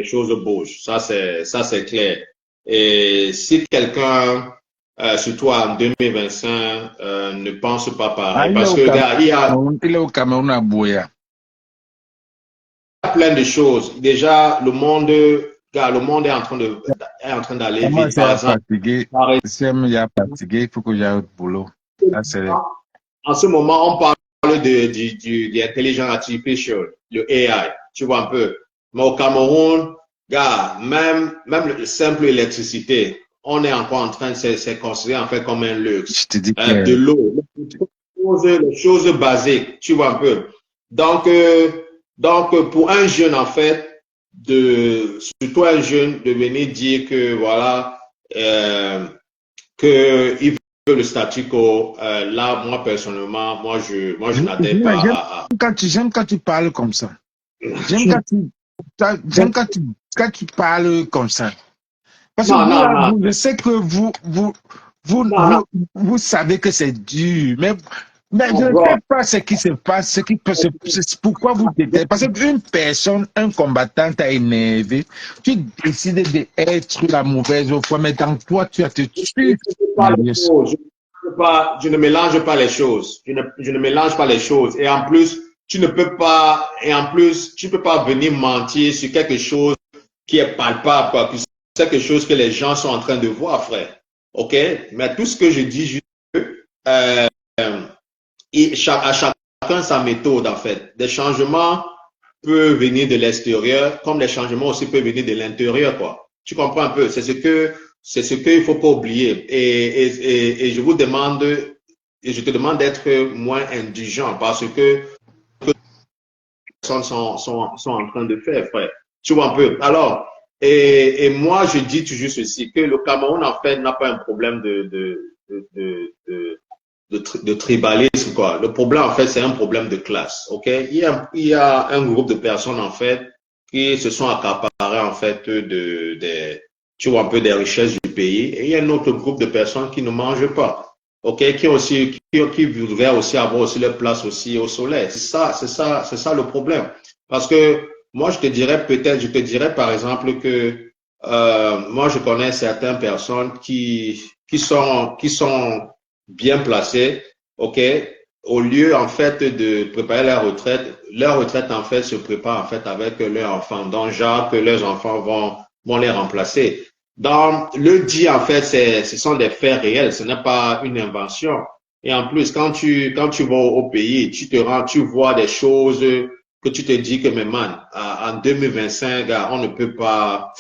choses bougent. Ça c'est clair. Et si quelqu'un, surtout en 2025, ne pense pas Ah, pareil, parce que, gars, il y a Il est au Cameroun à Boya. plein de choses. Déjà, le monde est en train d'aller Comment vite. c'est Par à exemple, fatiguer? par Si elle me a fatigué, il faut que j'aille au boulot. Ça, c'est en ce moment, on parle de l'intelligence artificielle, le AI, tu vois un peu. Mais au Cameroun, gars, même le simple électricité, on est encore en train de se considérer en fait comme un je luxe. te dis que De l'eau, les choses basiques, tu vois un peu. Donc, pour un jeune, en fait, surtout un jeune, de venir dire que, voilà, qu'il veut le statu quo, là, moi, personnellement, moi, je n'adhère pas à. j'aime quand tu parles comme ça. J'aime quand j'aime quand tu parles comme ça. Parce que Non, vous, non, là, non, je sais que vous, non, non, vous, vous savez que c'est dur, mais je non, ne bro. sais pas ce qui se passe, c'est pourquoi vous détestez. Parce qu'une personne, un combattant t'a énervé, tu décides d'être la mauvaise foi, mais dans toi, tu as te tué. Pas les choses. Je ne mélange pas les choses. Je ne mélange pas les choses. Et en plus, tu ne peux pas, et en plus, tu peux pas venir mentir sur quelque chose qui est palpable, quoi. C'est quelque chose que les gens sont en train de voir, frère. OK? Mais tout ce que je dis, euh, à chacun sa méthode, en fait. Des changements peuvent venir de l'extérieur, comme les changements aussi peuvent venir de l'intérieur, quoi. Tu comprends un peu? C'est ce qu'il faut pas oublier. Et je vous demande, et je te demande d'être moins indulgent parce que les personnes sont en train de faire, frère. Tu vois un peu? Alors, et moi, je dis toujours ceci, que le Cameroun, en fait, n'a pas un problème de tribalisme, quoi. Le problème, en fait, c'est un problème de classe, ok? Il y a un groupe de personnes, en fait, qui se sont accaparés, en fait, tu vois, un peu des richesses du pays. Et il y a un autre groupe de personnes qui ne mangent pas, ok? Qui voudraient aussi avoir aussi leur place aussi au soleil. C'est ça le problème. Parce que moi, je te dirais, par exemple, que moi, je connais certaines personnes qui sont bien placés, ok, au lieu en fait de préparer leur retraite en fait se prépare en fait avec leurs enfants, donc genre que leurs enfants vont les remplacer. Dans le dit en fait, ce sont des faits réels, ce n'est pas une invention. Et en plus, quand tu vas au pays, tu vois des choses que tu te dis que, mais man, en 2025, gars, on ne peut pas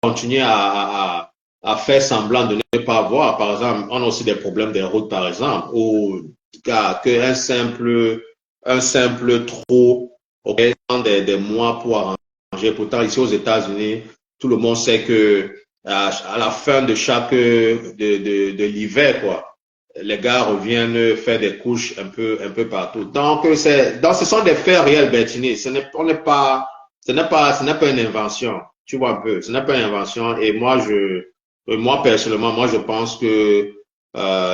continuer à faire semblant de ne pas voir. Par exemple, on a aussi des problèmes des routes, par exemple, où qu'un un simple trou, ok, prend des mois pour arranger. Pourtant, ici aux États-Unis, tout le monde sait que à la fin de de l'hiver, quoi, les gars reviennent faire des couches un peu partout. Donc, ce sont des faits réels, Bertini. Ce n'est pas une invention. Tu vois un peu, ce n'est pas une invention. Et moi personnellement, moi je pense que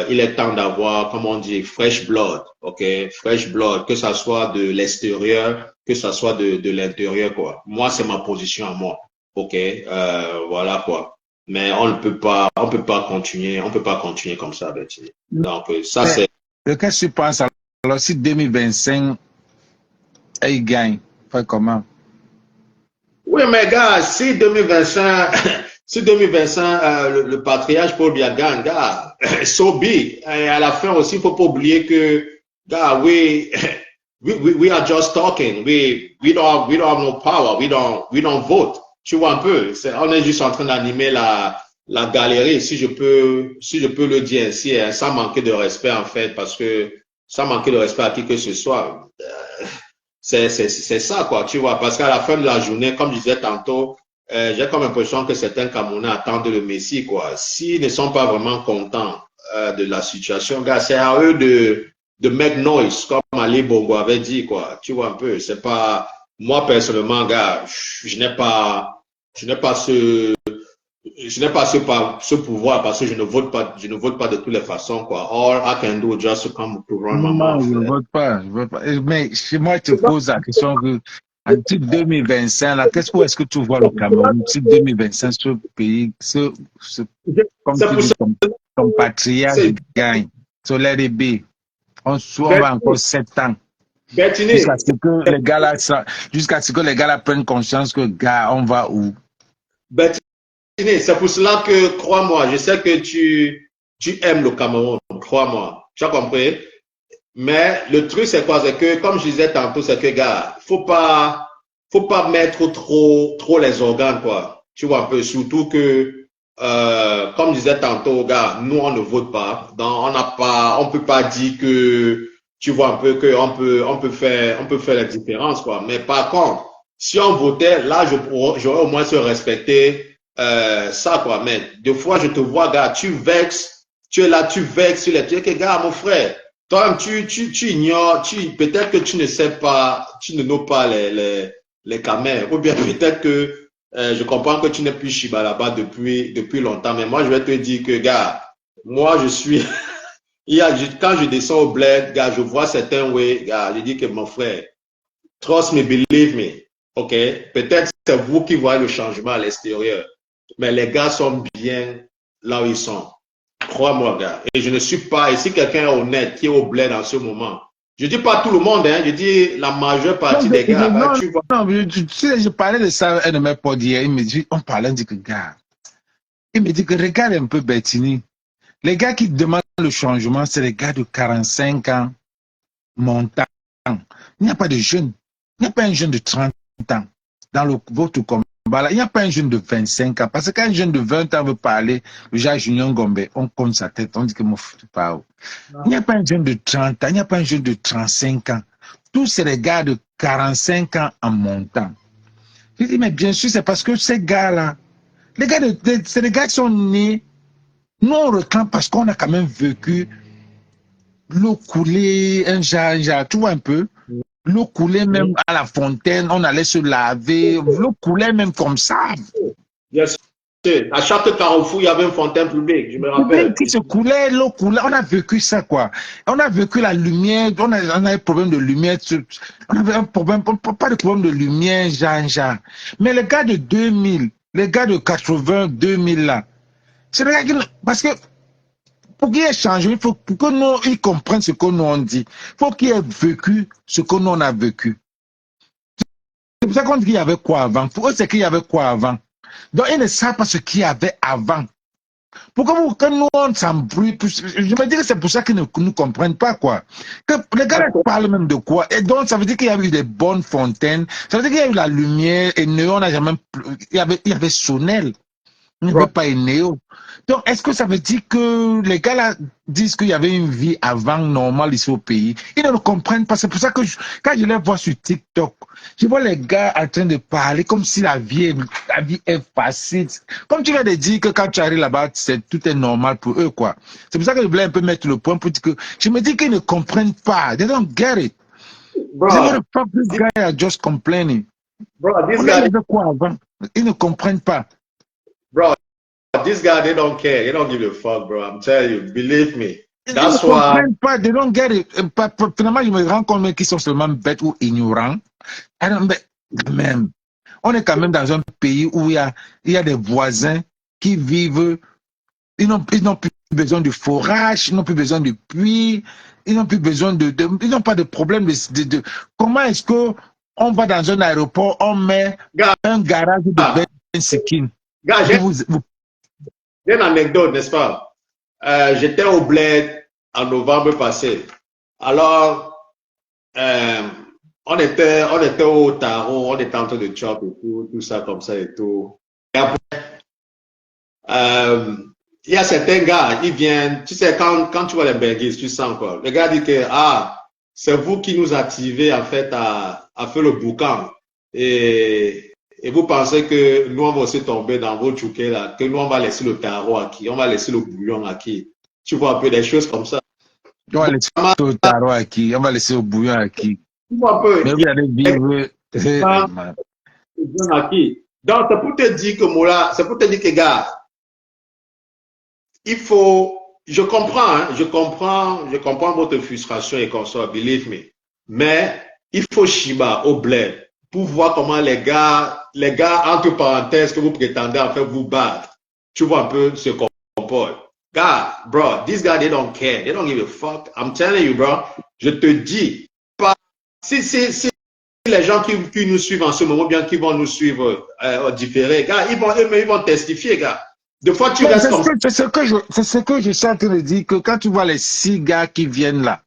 il est temps d'avoir, comme on dit, fresh blood, ok, fresh blood, que ça soit de l'extérieur, que ça soit de l'intérieur, quoi. Moi, c'est ma position à moi, ok, voilà quoi. Mais on peut pas continuer comme ça, Bertini. Donc ça Mais, c'est. qu'est-ce que tu penses alors si 2025, il gagne, fait comment? Oui, mais gars, si 2025, si 2025, le patriarche Paul Biya gagne, gars, so be. Et à la fin aussi, il ne faut pas oublier que, gars, we are just talking. We don't have no power. We don't vote. Tu vois un peu. On est juste en train d'animer la galerie, si je peux le dire ainsi, hein, sans manquer de respect, en fait, parce que, sans manquer de respect à qui que ce soit. C'est ça, quoi, tu vois, parce qu'à la fin de la journée, comme je disais tantôt, j'ai comme l'impression que certains Camerounais attendent le Messie, quoi. S'ils ne sont pas vraiment contents de la situation, gars, c'est à eux de make noise, comme Ali Bongo avait dit, quoi. Tu vois un peu, c'est pas, moi personnellement, gars, je n'ai pas je n'ai pas ce pouvoir parce que je ne vote pas de toutes les façons, quoi. All I can do is just to come to run my Non, mouth. je ne vote pas. Je vote pas. Mais chez moi, je te pose la question que, en titre 2025, là, où est-ce que tu vois le Cameroun? Titre 2025, ce pays, comme C'est tu pour dis, ça ton patriarche que gagne. So let it be. On va encore Bertini, 7 ans. Jusqu'à Bertini, ce que les gars là, jusqu'à ce que les gars là prennent conscience que, gars, on va où? Bertini, c'est pour cela que, crois-moi, je sais que tu aimes le Cameroun, crois-moi, tu as compris? Mais le truc, c'est quoi? C'est que, comme je disais tantôt, c'est que, gars, faut pas mettre trop les organes, quoi. Tu vois un peu, surtout que, comme je disais tantôt, gars, nous, on ne vote pas. Donc, on peut pas dire que, tu vois un peu que on peut faire la différence, quoi. Mais par contre, si on votait, là, j'aurais au moins se respecter, ça, quoi. Mais, des fois, je te vois, gars, tu vexes, tu es là, tu vexes sur les trucs, gars, mon frère. Toi, tu ignores, peut-être que tu ne sais pas, tu ne know pas les camères, ou bien peut-être que je comprends que tu n'es plus Chibalaba depuis longtemps, mais moi, je vais te dire que, gars, moi, je suis, quand je descends au bled, gars, je vois certains, ouais, gars, je dis que mon frère, trust me, believe me, ok? Peut-être c'est vous qui voyez le changement à l'extérieur, mais les gars sont bien là où ils sont. Crois-moi, gars. Et je ne suis pas, et si quelqu'un est honnête, qui est au bled en ce moment, je dis pas tout le monde, hein, je dis la majeure Non, partie des gars, bah, non, tu vois. non, tu sais, je parlais de ça à un de mes potes hier. Il me dit, on parlait, on dit que, gars, il me dit que regarde un peu Bettini. Les gars qui demandent le changement, c'est les gars de 45 ans montant. Il n'y a pas de jeunes. Il n'y a pas un jeune de 30 ans dans votre combat. Là. Il n'y a pas un jeune de 25 ans. Parce qu'un jeune de 20 ans veut parler, le genre Junior Gombe, on compte sa tête, on dit que mon fou parle. Il n'y a pas un jeune de 30 ans, il n'y a pas un jeune de 35 ans. Tous c'est les gars de 45 ans en montant. Je dis, mais bien sûr, c'est parce que ces gars-là, c'est les gars qui sont nés. Nous, on réclame parce qu'on a quand même vécu l'eau coulée, un genre, tu vois un peu. L'eau coulait même à la fontaine, on allait se laver, l'eau coulait même comme ça. Bien sûr. À chaque carrefour, il y avait une fontaine publique, je me rappelle. Qui se coulait, l'eau coulait, on a vécu ça, quoi. On a vécu la lumière, on a un problème de lumière, on avait un problème, pas de problème de lumière, genre. Mais les gars de 2000, les gars de 80, 2000 là, c'est les gars qui, parce que pour qu'il y ait changé, il faut que nous, ils comprennent ce que nous on dit. Il faut qu'ils aient vécu ce que nous on a vécu. C'est pour ça qu'on dit qu'il y avait quoi avant. Pour eux, c'est qu'il y avait quoi avant. Donc, ils ne savent pas ce qu'il y avait avant. Pourquoi que nous, on s'embrouille? Je me dis que c'est pour ça qu'ils ne nous comprennent pas, quoi. Que les gars parlent même de quoi? Et donc, ça veut dire qu'il y a eu des bonnes fontaines. Ça veut dire qu'il y a eu la lumière. Et Néo n'a jamais... Il y avait Sonel. Il n'y avait pas une Néo. Donc, est-ce que ça veut dire que les gars là disent qu'il y avait une vie avant normale ici au pays? Ils ne le comprennent pas. C'est pour ça que quand je les vois sur TikTok, je vois les gars en train de parler comme si la vie est facile. Comme tu viens de dire que quand tu arrives là-bas, tout est normal pour eux, quoi. C'est pour ça que je voulais un peu mettre le point pour dire que je me dis qu'ils ne comprennent pas. They don't get it. Bro, What the fuck, this guy are just complaining. bro, this On a guy, dit quoi avant? Ils ne comprennent pas. bro, this guy, they don't care. They don't give a fuck, bro. I'm telling you, believe me. Ils That's ne why. comprennent pas, they don't get it. Finalement, je me rends compte qu'ils sont seulement bêtes ou ignorants. Mais même, on est quand même dans un pays où il y a des voisins qui vivent, ils n'ont plus besoin de forage, ils n'ont plus besoin de puits, ils n'ont plus besoin ils n'ont pas de problème comment est-ce que on va dans un aéroport, on met Gars, un garage de Bensikin. gars, j'ai une anecdote, n'est-ce pas? J'étais au Bled en novembre passé. Alors, on était au tarot, on était en train de chop et tout ça comme ça et tout. Et après, il y a certains gars, ils viennent, tu sais, quand tu vois les Benguis, tu sens quoi. Le gars dit que, c'est vous qui nous activez en fait à faire le boucan. Et vous pensez que nous, on va aussi tomber dans vos chouquets là, que nous, on va laisser le tarot à qui, on va laisser le bouillon à qui. Tu vois un peu des choses comme ça. On va laisser le tarot à qui, on va laisser le bouillon à qui. Tu vois un peu. Mais vous allez vivre. À qui. Donc, c'est pour te dire que Moula, c'est pour te dire que gars, il faut, je comprends, hein, je comprends votre frustration et consort, believe me. Mais il faut Shiba au bled pour voir comment les gars, entre parenthèses, que vous prétendez en fait vous battre, tu vois un peu se comportent. God, bro, these guys, they don't care. They don't give a fuck. I'm telling you, bro. Je te dis, pas, si les gens qui nous suivent en ce moment, bien qui vont nous suivre différés, gars, ils vont testifier, gars. Des fois, tu restes comme ça. C'est ce que je suis en train de dire, que quand tu vois les 6 gars qui viennent là,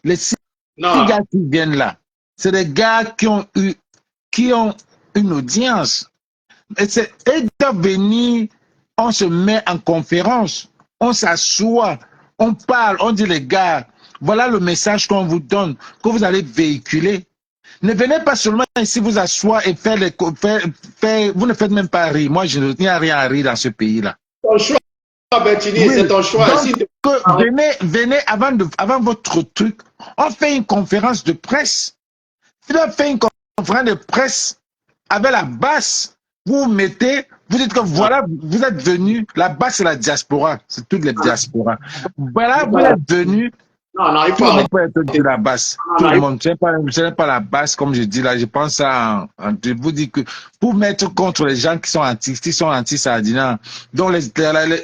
les 6 gars qui viennent là, c'est des gars qui ont une audience. Et ils doivent venir, on se met en conférence, on s'assoit, on parle, on dit les gars, voilà le message qu'on vous donne, que vous allez véhiculer. Ne venez pas seulement ici vous asseoir et faire vous ne faites même pas rire. Moi, je n'y a rien à rire dans ce pays-là. Ton choix, Bertini, c'est ton choix. Donc, venez avant votre truc, on fait une conférence de presse. Si on fait une conférence de presse avec la basse, vous mettez, vous dites que voilà, vous êtes venus, la basse c'est la diaspora, c'est toutes les diasporas. Voilà, vous êtes venus. Non, il faut être de la basse. Tout le monde, ce n'est pas la basse, comme je dis là, je pense à, je vous dis que pour mettre contre les gens qui sont anti-Sardina, donc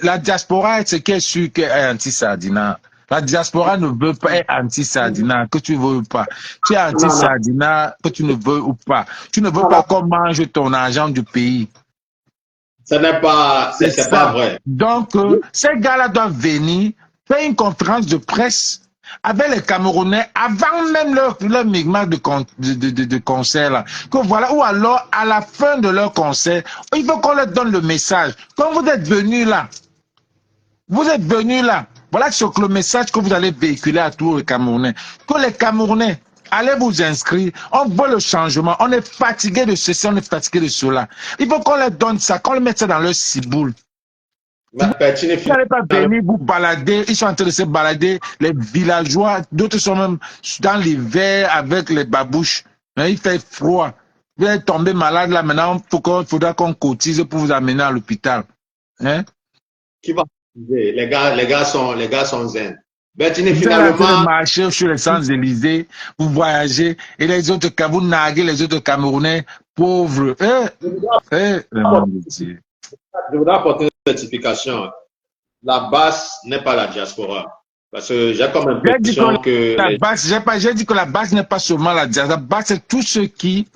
la diaspora, c'est qui est sûr qu'elle est anti-Sardina. La diaspora ne veut pas être anti-Sardina, que tu veux ou pas. Tu es anti-Sardina, que tu ne veux ou pas. Tu ne veux pas qu'on mange ton argent du pays. Ce n'est pas, c'est pas vrai. Donc, ces gars-là doivent venir faire une conférence de presse avec les Camerounais avant même leur migment de concert là. Que voilà, ou alors à la fin de leur concert, il faut qu'on leur donne le message. Quand vous êtes venus là, voilà le message que vous allez véhiculer à tous les Camerounais. Que les Camerounais, allez vous inscrire, on veut le changement, on est fatigué de ceci, on est fatigué de cela. Il faut qu'on leur donne ça, qu'on leur mette ça dans leur ciboule. Vous n'allez pas venir vous balader, ils sont en train de se balader, les villageois, d'autres sont même dans l'hiver avec les babouches. Il fait froid. Vous allez tomber malade là maintenant, il faudra qu'on cotise pour vous amener à l'hôpital. Hein? Qui va les gars sont zen. Bertini, finalement, vous allez marcher sur les Champs-Élysées, vous voyagez, et les autres, vous naguez les autres Camerounais pauvres. Je voudrais apporter une certification. La basse n'est pas la diaspora. Parce que j'ai comme l'impression que... J'ai dit que la base n'est pas seulement la diaspora. La base, c'est tous ceux qui...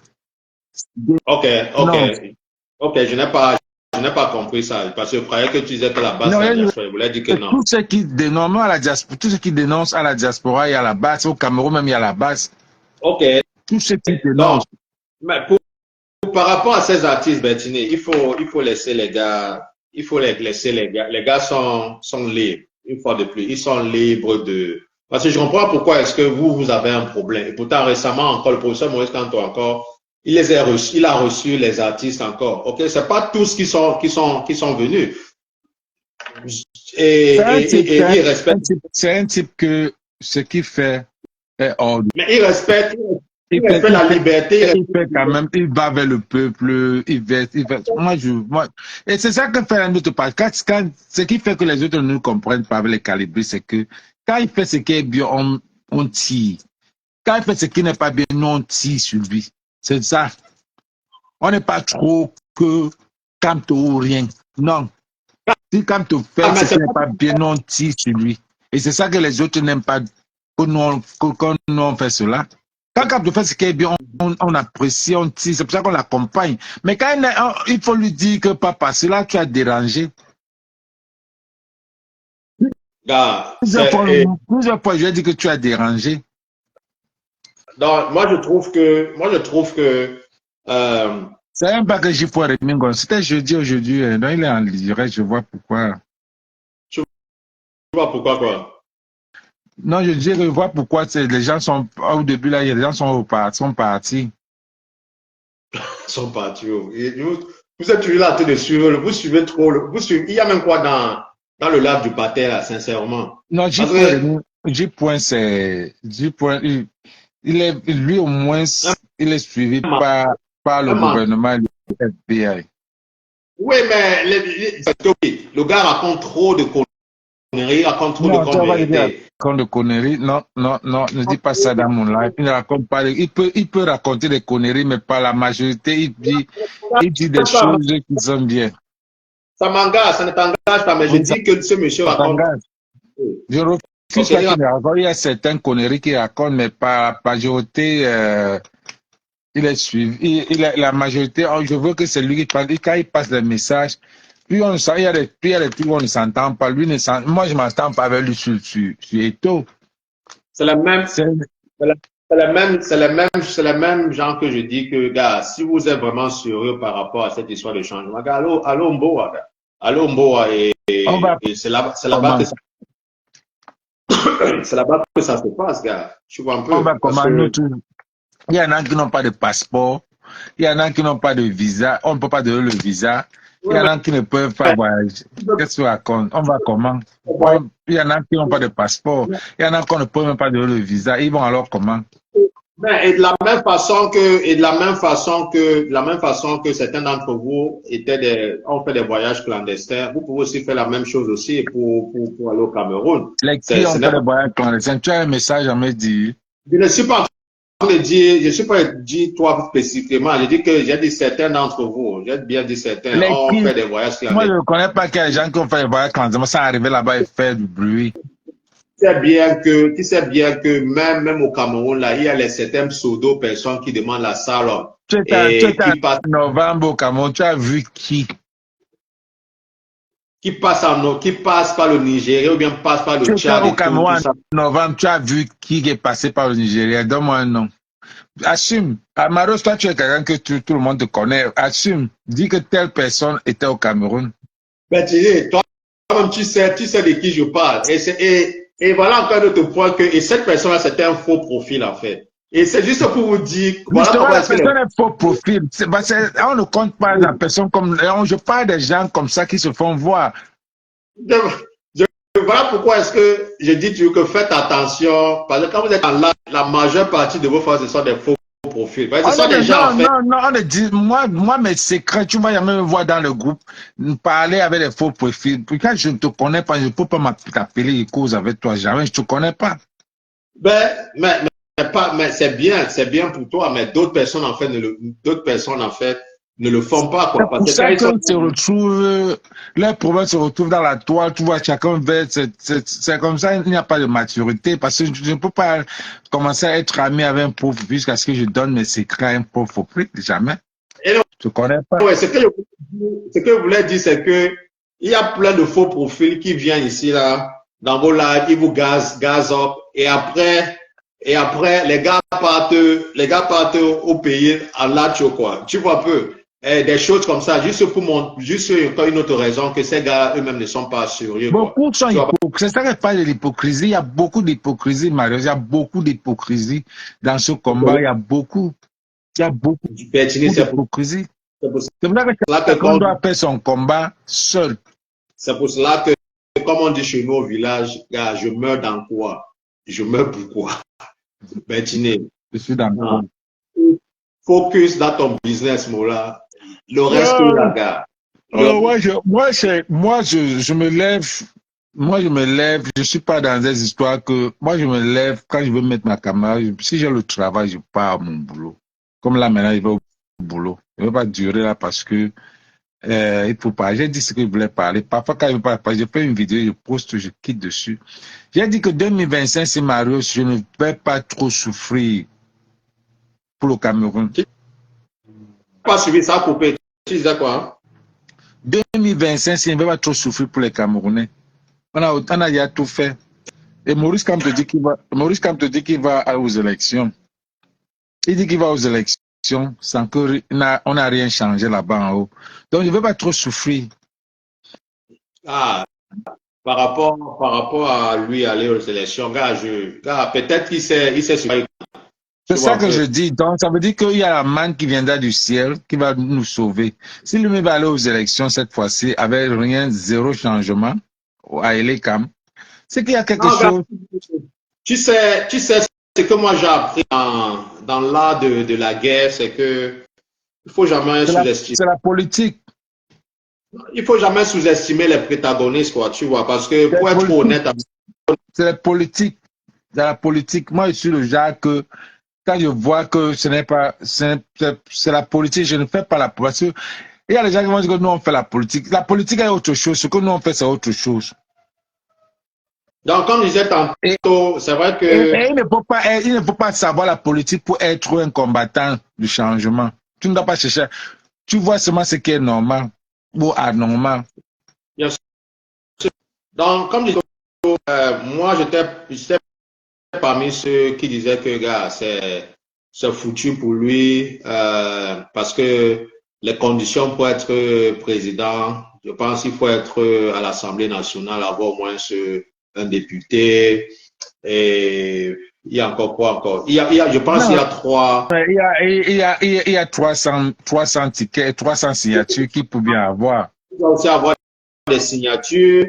Ok, je n'ai pas je n'ai pas compris ça. Parce que je croyais que tu disais que la base, Non, c'est la diaspora. Je voulais dire que non. tous ceux qui dénoncent à la diaspora, tous ceux qui dénoncent à la diaspora, il y a la base. Au Cameroun même, il y a la base. OK. Tous ceux qui Donc, dénoncent. mais par rapport à ces artistes, Bertini, il faut laisser les gars, il faut les laisser les gars. Les gars sont libres, une fois de plus. Ils sont libres de... Parce que je comprends pourquoi est-ce que vous avez un problème. Et pourtant, récemment encore, le professeur Maurice Kanto encore, il a reçu les artistes encore. OK, c'est pas tous qui sont venus. Et il respecte. C'est un type que ce qu'il fait est hors. Mais il respecte la liberté. Il fait quand même, il va vers le peuple, il va. Moi, et c'est ça que fait un autre part. Ce qui fait que les autres ne nous comprennent pas avec les calibres, c'est que quand il fait ce qui est bien, on tire. Quand il fait ce qui n'est pas bien, nous, on tire sur lui. C'est ça. On n'est pas trop que Kamto ou rien. Non. Si Kamto fait ce qui n'est pas bien, nous, on tire sur lui. Et c'est ça que les autres n'aiment pas, que nous, on fait cela. Quand Kamto fait ce qui est bien, on apprécie, on tire. C'est pour ça qu'on l'accompagne. Mais quand il faut lui dire que papa, cela, tu as dérangé. Plusieurs fois, je lui ai dit que tu as dérangé. Donc, moi, je trouve que c'est un pas que j'y faut Remingon. C'était jeudi aujourd'hui. Donc, il est en direct. Je vois pourquoi. Tu vois pourquoi quoi? Non, je vois pourquoi les gens sont au début là. Les gens sont partis. Sont partis. Vous êtes toujours là en train de suivre. Vous suivez trop. Il y a même quoi dans le lab du pater là, sincèrement. Non, J-Point, c'est J-Point. Lui au moins, il est suivi par le gouvernement et le FBI. Oui, mais le gars raconte trop de conneries, il raconte trop de conneries. Non, ne dis pas ça dans mon live. Il ne raconte pas. Il peut raconter des conneries, mais pas la majorité. Il dit des choses qui sont bien. Ça m'engage, ça ne t'engage pas, mais je dis que ce monsieur raconte. Je refuse qu'il raconte. Il y a certaines conneries qu'il raconte, mais pas la majorité. Il est suivi. La majorité, je veux que c'est lui qui parle. Quand il passe les messages, il y a des trucs où on ne s'entend pas. Moi, je ne m'entends pas avec lui sur Eto. C'est la même genre que je dis que, gars, si vous êtes vraiment sérieux par rapport à cette histoire de changement, gars, allô Mboa, gars. Allô Mboa, et c'est là-bas que ça... c'est là-bas que ça se passe, gars. Tu vois un peu. Il y en a qui n'ont pas de passeport. Il y en a qui n'ont pas de visa. On ne peut pas donner le visa. Il y en a qui ne peuvent pas voyager. Qu'est-ce que tu racontes? On va comment? Il y en a qui n'ont pas de passeport. Il y en a qui ne peuvent même pas donner le visa. Ils vont alors comment? Et de la même façon que certains d'entre vous ont fait des voyages clandestins, vous pouvez aussi faire la même chose aussi pour aller au Cameroun. Les qui ont fait des voyages clandestins, tu as un message à me dire? Je ne suis pas je ne suis pas dit toi spécifiquement, j'ai dit certains d'entre vous, j'ai bien dit certains ont fait des voyages clandestins. Moi, je ne connais pas qu'il y a des gens qui ont fait des voyages clandestins, ça arriver là-bas et faire du bruit. Tu sais bien que même au Cameroun, là, il y a certaines pseudo-personnes qui demandent la salle. Tu es en novembre au Cameroun, tu as vu qui? Qui passe par le Nigeria ou bien passe par le Tchad. Au Cameroun en novembre, tu as vu qui est passé par le Nigeria? Donne-moi un nom. Assume. Amaros, toi, tu es quelqu'un que tout le monde te connaît. Assume. Dis que telle personne était au Cameroun. Ben, toi-même, tu sais de qui je parle. Et voilà encore un autre point et cette personne-là, c'était un faux profil, en fait. Et c'est juste pour vous dire. Voilà la personne est faux profil. On ne compte pas la personne comme. Je parle des gens comme ça qui se font voir. Voilà pourquoi est-ce que je dis toujours que faites attention. Parce que quand vous êtes en live, la majeure partie de vos frères, ce sont des faux profils. Ce sont des gens, en fait. Non, on dit, moi, mes secrets, tu vas jamais me voir dans le groupe parler avec des faux profils. Quand je ne te connais pas, je ne peux pas t'appeler et cause avec toi. Jamais, je ne te connais pas. Mais c'est bien pour toi, mais d'autres personnes en fait ne le font pas, quoi. Parce que se retrouvent, leurs problèmes se retrouvent dans la toile, tu vois, chacun veut, c'est comme ça, il n'y a pas de maturité, parce que je ne peux pas commencer à être ami avec un pauvre jusqu'à ce que je donne mes secrets à un pauvre, jamais. Et non, Je connais pas. Ouais, ce que je voulais dire, c'est que il y a plein de faux profils qui viennent ici, là, dans vos lives, ils vous gaz up, et après, les gars partent au pays en lacho, quoi. Tu vois un peu. Des choses comme ça, juste encore une autre raison que ces gars eux-mêmes ne sont pas sérieux, quoi. Beaucoup sont Tu vois, hypocrites. C'est ça que je parle de l'hypocrisie. Il y a beaucoup d'hypocrisie, Mario. Il y a beaucoup d'hypocrisie dans ce combat. Il y a beaucoup du Bertini, d'hypocrisie. c'est pour C'est pour ça que cela que chacun doit faire son combat seul. c'est pour cela que, comme on dit chez nous au village, gars, je meurs dans quoi? Je meurs pourquoi? Bertini. Je suis d'accord. Focus dans ton business, Mola. Le reste, la gare. Alors, je me lève. Moi, je me lève. Je suis pas dans des histoires que. Moi, je me lève quand je veux mettre ma caméra. Si j'ai le travail, je pars à mon boulot. Comme là, maintenant, je vais au boulot. Je ne vais pas durer là parce que il faut pas. J'ai dit ce que je voulais parler. Parfois, quand je veux pas parler, je fais une vidéo, je poste, je quitte dessus. J'ai dit que 2025, c'est Mario, je ne vais pas trop souffrir pour le Cameroun. Pas suivi ça coupé. Tu disais quoi? 2025, je ne vais pas trop souffrir pour les Camerounais. On a déjà tout fait. Et Maurice Kamp te dit qu'il va aux élections. Il dit qu'il va aux élections sans qu'on n'a rien changé là-bas en haut. Donc, je ne vais pas trop souffrir. Ah, par rapport à lui aller aux élections, gars, peut-être qu'il s'est suivi. C'est ça que je dis. Donc, ça veut dire qu'il y a la manne qui viendra du ciel, qui va nous sauver. Si lui va aller aux élections cette fois-ci, avec rien, zéro changement, à Elekam, c'est qu'il y a quelque chose. Tu sais ce que moi j'ai appris dans l'art de la guerre, c'est que il faut jamais sous-estimer. C'est la politique. Il faut jamais sous-estimer les protagonistes, quoi, tu vois, parce que pour être honnête. C'est la politique. C'est la politique. Moi, je suis le genre que quand je vois que ce n'est pas, c'est la politique, je ne fais pas la politique. Il y a des gens qui vont dire que nous, on fait la politique. La politique est autre chose. Ce que nous, on fait, c'est autre chose. Donc, comme je disais tantôt, c'est vrai que... Et il ne faut pas savoir la politique pour être un combattant du changement. Tu ne dois pas chercher. Tu vois seulement ce qui est normal ou anormal. Bien sûr. Donc, comme je disais, moi, j'étais parmi ceux qui disaient que, gars, c'est foutu pour lui parce que les conditions pour être président, je pense qu'il faut être à l'Assemblée nationale, avoir au moins un député. Et il y a encore quoi encore? Je pense qu'il y a 3. Il y a 300 tickets, 300 signatures qu'il peut bien avoir. Il doit aussi avoir des signatures.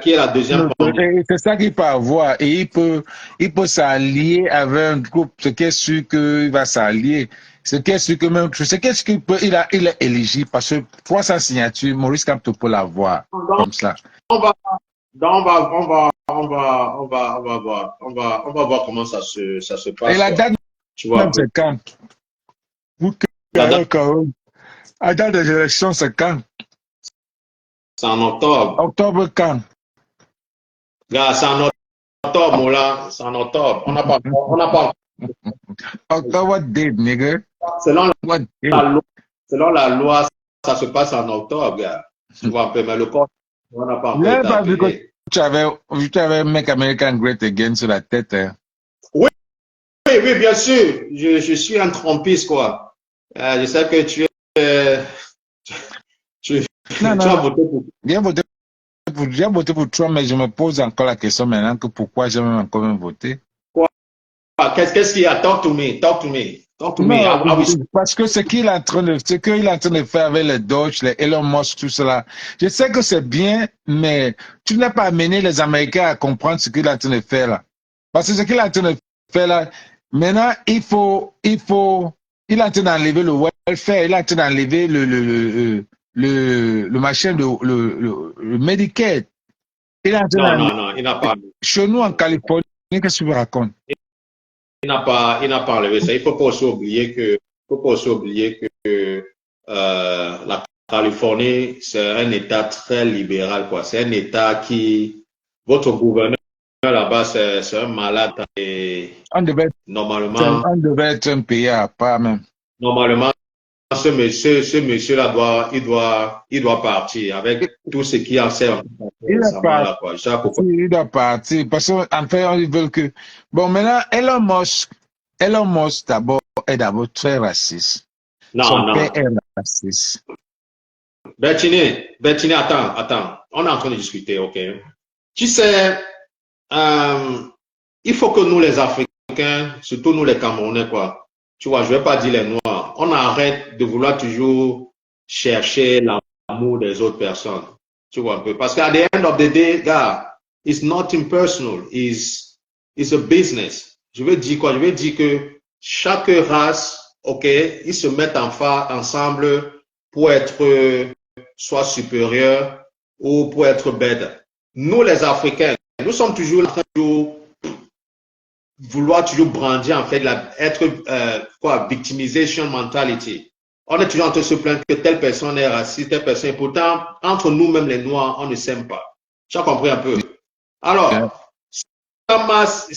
Qui est la deuxième partie. C'est ça qu'il peut avoir. Et il peut s'allier avec un groupe. Ce qui est sûr qu'il va s'allier. Ce qui est sûr que même, ce qui est sûr qu'il est éligible parce que 300 signatures, Maurice Kamp peut l'avoir. Comme ça. On va voir comment ça se passe. Et la date, tu vois, c'est quand? La date des élections, c'est quand? C'est en octobre. Octobre quand? Là, c'est en octobre, là. C'est en octobre. On n'a pas. Octobre date, nigga. Selon la loi, ça se passe en octobre, gars. Tu vois un peu, mais le corps, on n'a pas encore été. Tu avais Make American Great Again sur la tête, hein? Oui, bien sûr. Je suis un trompiste, quoi. Je sais que tu as voté pour. J'ai voté pour Trump, mais je me pose encore la question maintenant que pourquoi j'ai même encore voté. Qu'est-ce qu'il y a? Talk to me. Parce que ce qu'il est en train de faire avec les Dodge, les Elon Musk, tout cela, je sais que c'est bien, mais tu n'as pas amené les Américains à comprendre ce qu'il est en train de faire là. Parce que ce qu'il est en train de faire là, maintenant, il est en train d'enlever le welfare, il est en train d'enlever le machin, le Medicaid. Non, il n'a pas. Chez nous en Californie, qu'est-ce que tu me racontes? Il n'a pas enlevé ça. Il ne faut pas aussi oublier que la Californie, c'est un État très libéral, quoi. C'est un État votre gouverneur là-bas, c'est un malade. Et on devait être un pays à part même. Normalement, ce monsieur-là il doit partir avec tout ce qui en sert Il doit récemment-là, quoi. Je sais pas pourquoi. partir, il doit partir. Parce qu'en fait, ils veulent que... Bon, maintenant, Elon Musk d'abord, est d'abord très raciste. Non, Son non. père est raciste. Bertine, attends. On est en train de discuter, ok? Tu sais, il faut que nous, les Africains, surtout nous, les Camerounais, quoi, tu vois, je vais pas dire les Noirs, on arrête de vouloir toujours chercher l'amour des autres personnes. Tu vois un peu. Parce qu'à the end of the day, gars, it's not impersonal, it's a business. Je veux dire quoi? Je veux dire que chaque race, ok, ils se mettent ensemble pour être soit supérieurs ou pour être bêtes. Nous, les Africains, nous sommes toujours en train de vouloir toujours brandir, en fait, être, victimization mentality. On est toujours en train de se plaindre que telle personne est raciste, telle personne, et pourtant, entre nous-mêmes, les Noirs, on ne s'aime pas. Tu as compris un peu? Alors, parce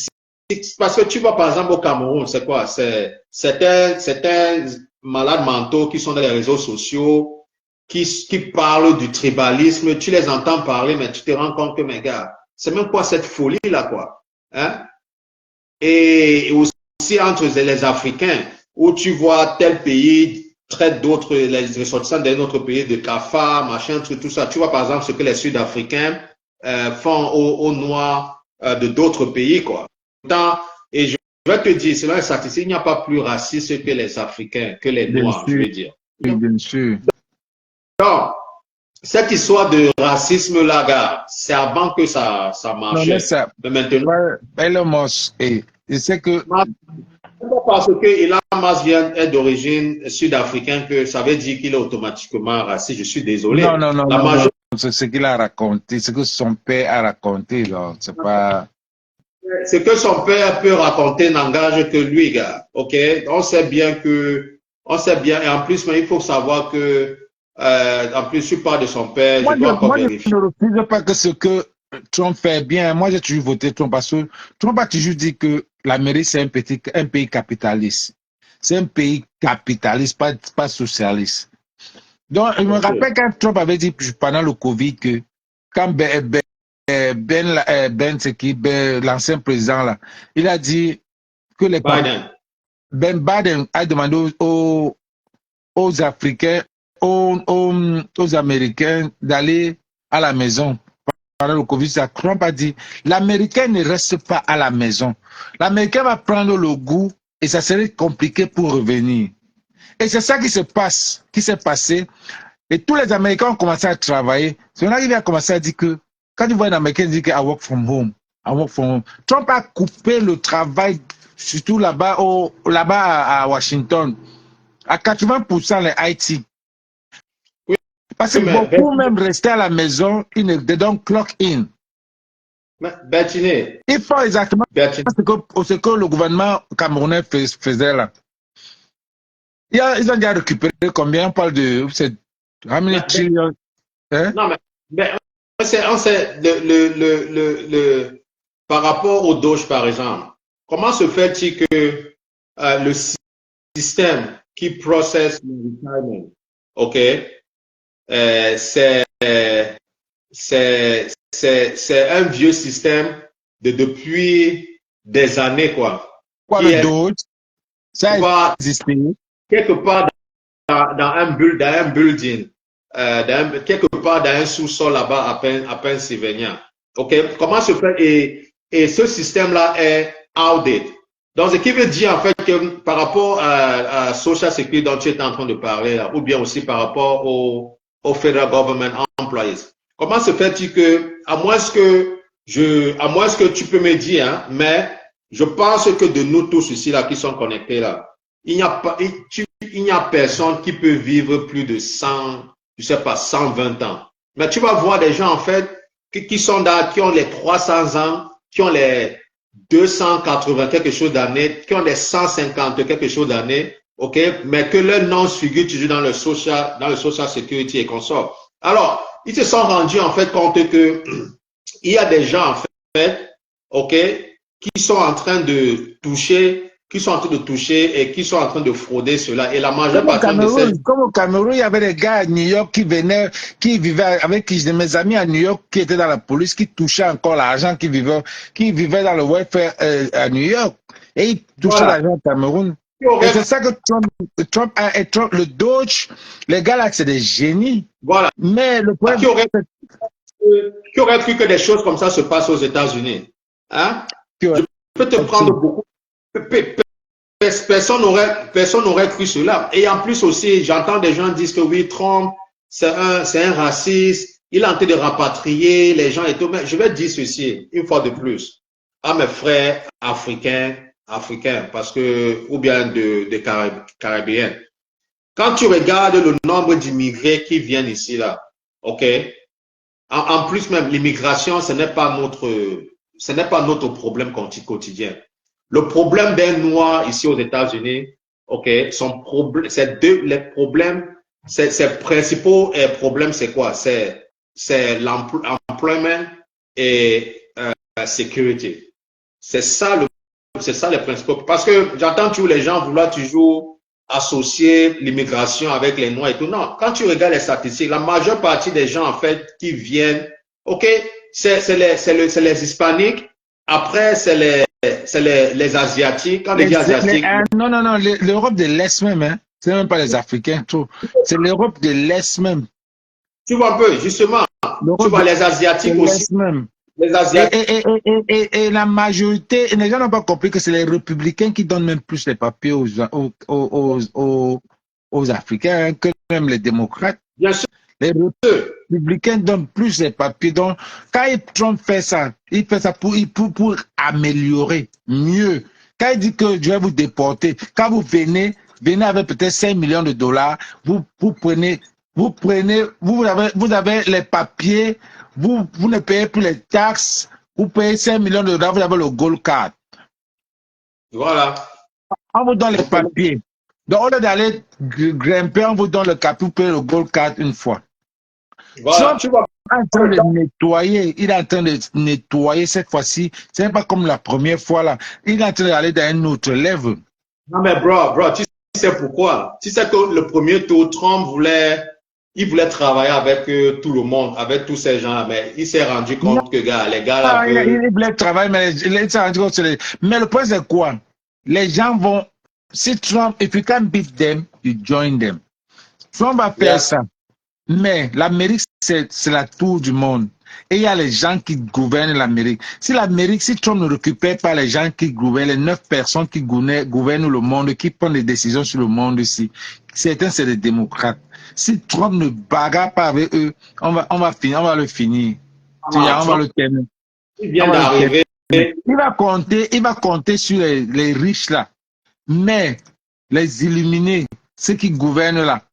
que tu vois, par exemple, au Cameroun, c'est quoi? C'est certains malades mentaux qui sont dans les réseaux sociaux, qui parlent du tribalisme, tu les entends parler, mais tu te rends compte que, mes gars, c'est même quoi cette folie-là, quoi? Hein? Et aussi entre les Africains, où tu vois tel pays traite d'autres, les ressortissants d'un autre pays de cafards, machin, tout ça. Tu vois, par exemple, ce que les Sud-Africains font aux Noirs de d'autres pays, quoi. Et je vais te dire, selon les statistiques, il n'y a pas plus raciste que les Africains, que les Noirs, je veux dire. Bien sûr. Donc, cette histoire de racisme-là, gars, c'est avant que ça marchait. Non, mais ça, mais maintenant, Elon Musk, je sais que... Parce que Elon Musk est d'origine sud-africaine, que ça veut dire qu'il est automatiquement raciste. Je suis désolé. Non, c'est ce qu'il a raconté, ce que son père a raconté, donc c'est pas... Ce que son père peut raconter n'engage que lui, gars. Ok? On sait bien, et en plus, mais il faut savoir que, en plus, tu parles de son père, je dois encore vérifier. Je ne refuse pas que ce que Trump fait bien. Moi, j'ai toujours voté Trump parce que Trump a toujours dit que l'Amérique, c'est un pays capitaliste. C'est un pays capitaliste, pas socialiste. Donc, je me rappelle quand Trump avait dit pendant le Covid que quand l'ancien président, là, il a dit que Biden a demandé aux Africains, aux Américains d'aller à la maison pendant le Covid. Trump a dit, l'Américain ne reste pas à la maison. L'Américain va prendre le goût et ça serait compliqué pour revenir. Et c'est ça qui s'est passé. Et tous les Américains ont commencé à travailler. C'est là qu'il a commencé à dire que, quand tu vois un Américain dire que I work from home. Trump a coupé le travail, surtout là-bas à Washington, à 80% les IT. Parce que beaucoup même restaient à la maison, they don't clock in. Bertinet. Ils font exactement ce que le gouvernement camerounais faisait là. Ils ont déjà récupéré combien? On parle de... Non, mais on sait par rapport au Doge, par exemple, comment se fait-il que le système qui processe le retirement, ok, c'est un vieux système depuis des années, quoi. Quoi, le Doge? Ça a existé. Quelque part dans un building, quelque part dans un sous-sol là-bas à Pennsylvania. Ok, comment se fait, et ce système-là est outdated. Donc, ce qui veut dire en fait que par rapport à Social Security dont tu étais en train de parler, ou bien aussi par rapport au Federal Government Employees, comment se fait-il que, à moins que tu peux me dire, hein, mais je pense que de nous tous ici là qui sont connectés là, il n'y a personne qui peut vivre plus de 100, je sais pas, 120 ans. Mais tu vas voir des gens, en fait, qui sont là, qui ont les 300 ans, qui ont les 280 quelque chose d'années, qui ont les 150 quelque chose d'années, ok, mais que leur nom figure toujours dans le social security et consort. Alors, ils se sont rendus, en fait, compte que il y a des gens, en fait, ok, qui sont en train de toucher qui sont en train de toucher et qui sont en train de frauder cela. Et la majeure partie de ces... Comme au Cameroun, il y avait des gars à New York qui venaient, qui vivaient avec qui, mes amis à New York qui étaient dans la police, qui touchaient encore l'argent, qui vivaient dans le welfare à New York. Et ils touchaient l'argent au Cameroun. Et c'est ça que Trump, le Doge, les gars là, c'est des génies. Voilà. Mais le problème, qui aurait cru que des choses comme ça se passent aux États-Unis? Hein? Je peux te prendre beaucoup. Personne n'aurait cru cela. Et en plus aussi, j'entends des gens dire que oui, Trump, c'est un raciste, il est en train de rapatrier les gens et tout. Mais je vais dire ceci, une fois de plus, à mes frères africains, parce que, ou bien de Caribéens. Quand tu regardes le nombre d'immigrés qui viennent ici, là, ok? En plus même, l'immigration, ce n'est pas notre problème quotidien. Le problème d'un noir ici aux États-Unis, ok, les problèmes, ses principaux problèmes, c'est quoi? C'est l'employment et sécurité. C'est ça les principaux. Parce que j'entends toujours les gens vouloir toujours associer l'immigration avec les noirs et tout. Non, quand tu regardes les statistiques, la majeure partie des gens, en fait, qui viennent, ok, c'est les hispaniques, après, c'est les asiatiques. Quand les asiatiques. Non, l'Europe de l'Est même, hein. C'est même pas les Africains, tout. C'est l'Europe de l'Est même. Tu vois un peu, justement. Tu vois les Asiatiques aussi. Même. Les Asiatiques. Et la majorité, les gens n'ont pas compris que c'est les républicains qui donnent même plus les papiers aux Africains que même les démocrates. Bien sûr. Les républicains donnent plus les papiers. Donc, quand Trump fait ça, il fait ça pour améliorer mieux. Quand il dit que je vais vous déporter, quand vous venez avec peut-être 5 millions de dollars, vous avez les papiers, vous ne payez plus les taxes, vous payez 5 millions de dollars, vous avez le Gold Card. Voilà. On vous donne les papiers. Donc, au lieu d'aller grimper, on vous donne le papier, vous payez le Gold Card une fois. Voilà. Tu vas en train de nettoyer, il est en train de nettoyer cette fois-ci. Ce n'est pas comme la première fois là. Il est en train d'aller dans un autre level. Non mais bro, tu sais pourquoi? Tu sais que le premier tour, Trump voulait travailler avec tout le monde, avec tous ces gens, mais il s'est rendu compte que les gars là. Il voulait travailler, mais il s'est rendu compte que mais le point c'est quoi? Les gens vont, si Trump, if you can beat them, you join them. Trump va faire ça. Mais l'Amérique, c'est la tour du monde. Et il y a les gens qui gouvernent l'Amérique. Si Trump ne récupère pas les gens qui gouvernent, les 9 personnes qui gouvernent le monde, qui prennent les décisions sur le monde ici, certains, c'est des démocrates. Si Trump ne bagarre pas avec eux, on va le finir. On va le terminer. Il vient d'arriver. Il va compter sur les riches là. Mais les illuminés, ceux qui gouvernent là.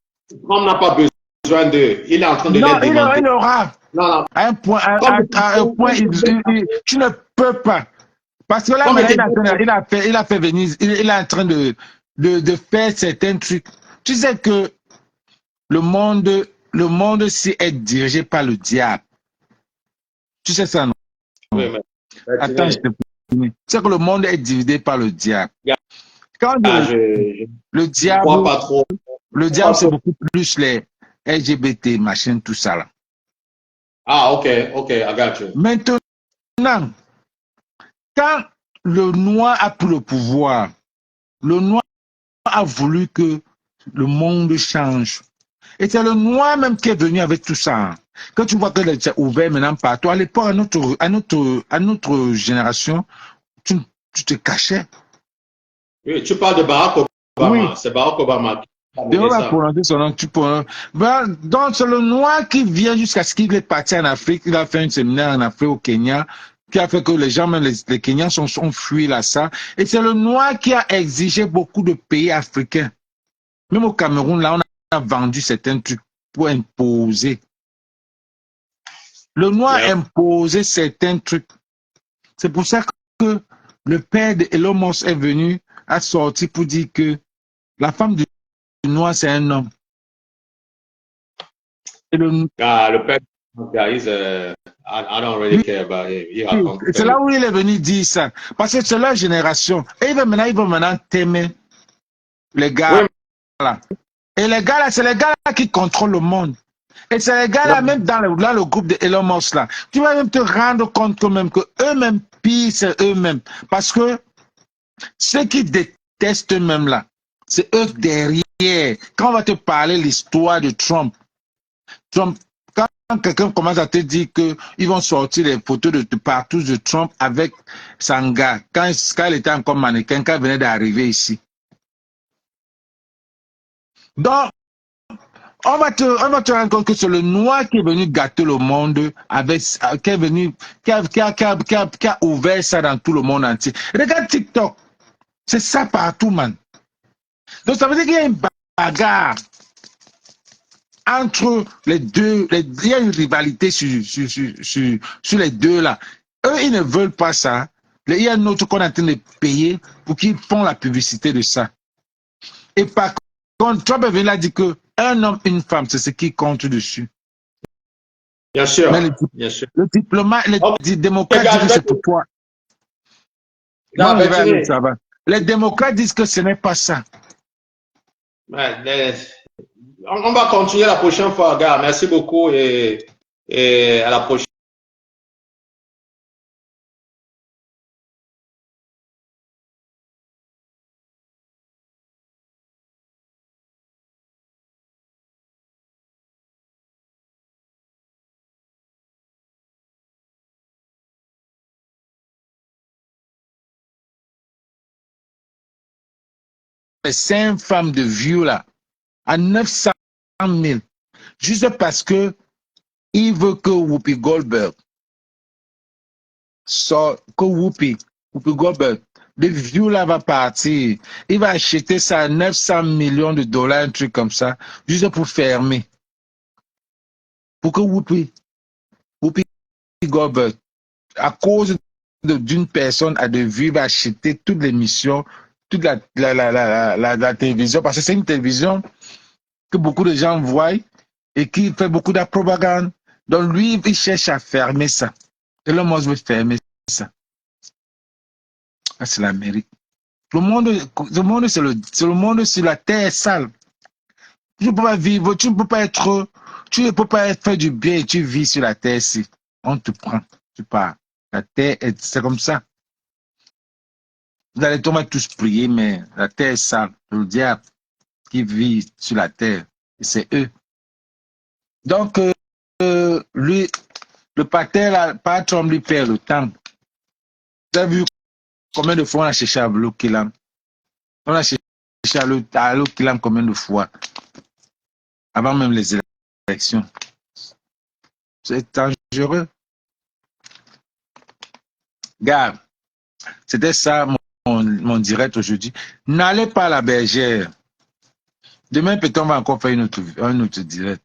Trump n'a pas besoin d'eux. Il est en train de les démonter. Il aura. Non. À un point, tu ne peux pas. Parce que là, il a fait venir, il est en train de faire certains trucs. Tu sais que le monde si est dirigé par le diable. Tu sais ça, non? Oui, attends, je te prie. Tu sais que le monde est divisé par le diable. Quand le diable, pas trop. Le diable, c'est beaucoup plus les LGBT, machin, tout ça là. Ah, ok, I got you. Maintenant, quand le noir a pris le pouvoir, le noir a voulu que le monde change. Et c'est le noir même qui est venu avec tout ça. Quand tu vois que c'est ouvert maintenant partout, à l'époque, à notre génération, tu te cachais. Oui, tu parles de Barack Obama. Oui. C'est Barack Obama. Et on va prononcer son nom. Donc, c'est le noir qui vient jusqu'à ce qu'il est parti en Afrique. Il a fait un séminaire en Afrique, au Kenya, qui a fait que les gens, même les Kenyans, sont fuis là, ça. Et c'est le noir qui a exigé beaucoup de pays africains. Même au Cameroun, là, on a vendu certains trucs pour imposer. Le noir imposait certains trucs. C'est pour ça que le père de Elon Musk est venu, a sorti pour dire que la femme du noir, c'est un homme. Et le père Guys, I don't really care about him. Il raconte C'est là où il est venu dire ça. Parce que c'est leur génération. Et ils vont maintenant t'aimer, les gars oui, là. Et les gars là, c'est les gars là qui contrôlent le monde. Et c'est les gars là, même dans le groupe de Elon Musk là. Tu vas même te rendre compte quand même que eux-mêmes, pire, c'est eux-mêmes. Parce que ceux qui détestent eux-mêmes là, c'est eux derrière. Quand on va te parler l'histoire de Trump, quand quelqu'un commence à te dire qu'ils vont sortir les photos de partout de Trump avec Sanga, quand il était encore mannequin, quand il venait d'arriver ici. Donc, on va te rendre compte que c'est le noir qui est venu gâter le monde, qui est venu, qui a ouvert ça dans tout le monde entier. Regarde TikTok. C'est ça partout, man. Donc, ça veut dire qu'il y a une bagarre entre les deux. Il y a une rivalité sur les deux, là. Eux, ils ne veulent pas ça. Il y a un autre qu'on est en train de payer pour qu'ils font la publicité de ça. Et par contre, Trump est venu là dire qu'un homme, une femme, c'est ce qui compte dessus. bien sûr. Mais Bien sûr. le diplomate, les démocrates disent que c'est pour toi. Non, Non, ça va. Les démocrates disent que ce n'est pas ça. On va continuer la prochaine fois, gars. Merci beaucoup et à la prochaine. Les 5 femmes de vieux là, à 900 000, juste parce que il veut que Whoopi Goldberg sorte, que Whoopi Goldberg, le vieux là va partir. Il va acheter ça à 900 millions de dollars, un truc comme ça, juste pour fermer. Pour que Whoopi Goldberg, à cause d'une personne à de vues, va acheter toute l'émission, toute la télévision, parce que c'est une télévision que beaucoup de gens voient et qui fait beaucoup de propagande. Donc lui, il cherche à fermer ça. Et le monde veut fermer ça. C'est l'Amérique. Le monde, c'est le monde sur la terre sale. Tu ne peux pas vivre, tu ne peux pas faire du bien et tu vis sur la terre ici. On te prend, tu pars. La terre, c'est comme ça. Vous allez tous prier, mais la terre est sale. Le diable qui vit sur la terre, c'est eux. Donc, lui, le patron lui perd le temps. Vous avez vu combien de fois on a cherché à bloquer l'âme? On a cherché à bloquer l'âme combien de fois? Avant même les élections. C'est dangereux. Gars, c'était ça mon direct aujourd'hui. N'allez pas à la bergère. Demain, peut-être on va encore faire un autre direct.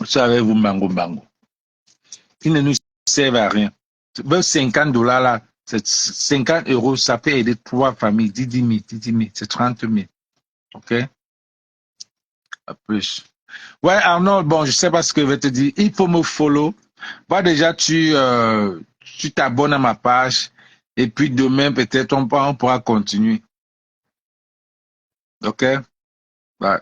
Ça avec vous, Bango. Qui ne nous servent à rien. 50 dollars là, 50 euros, ça peut aider 3 familles, 10 000, c'est 30 000. OK? À plus. Ouais, Arnold, bon, je sais pas ce que je vais te dire. Il faut me follow. Va déjà, tu t'abonnes à ma page. Et puis demain, peut-être, on pourra continuer. OK? Bye.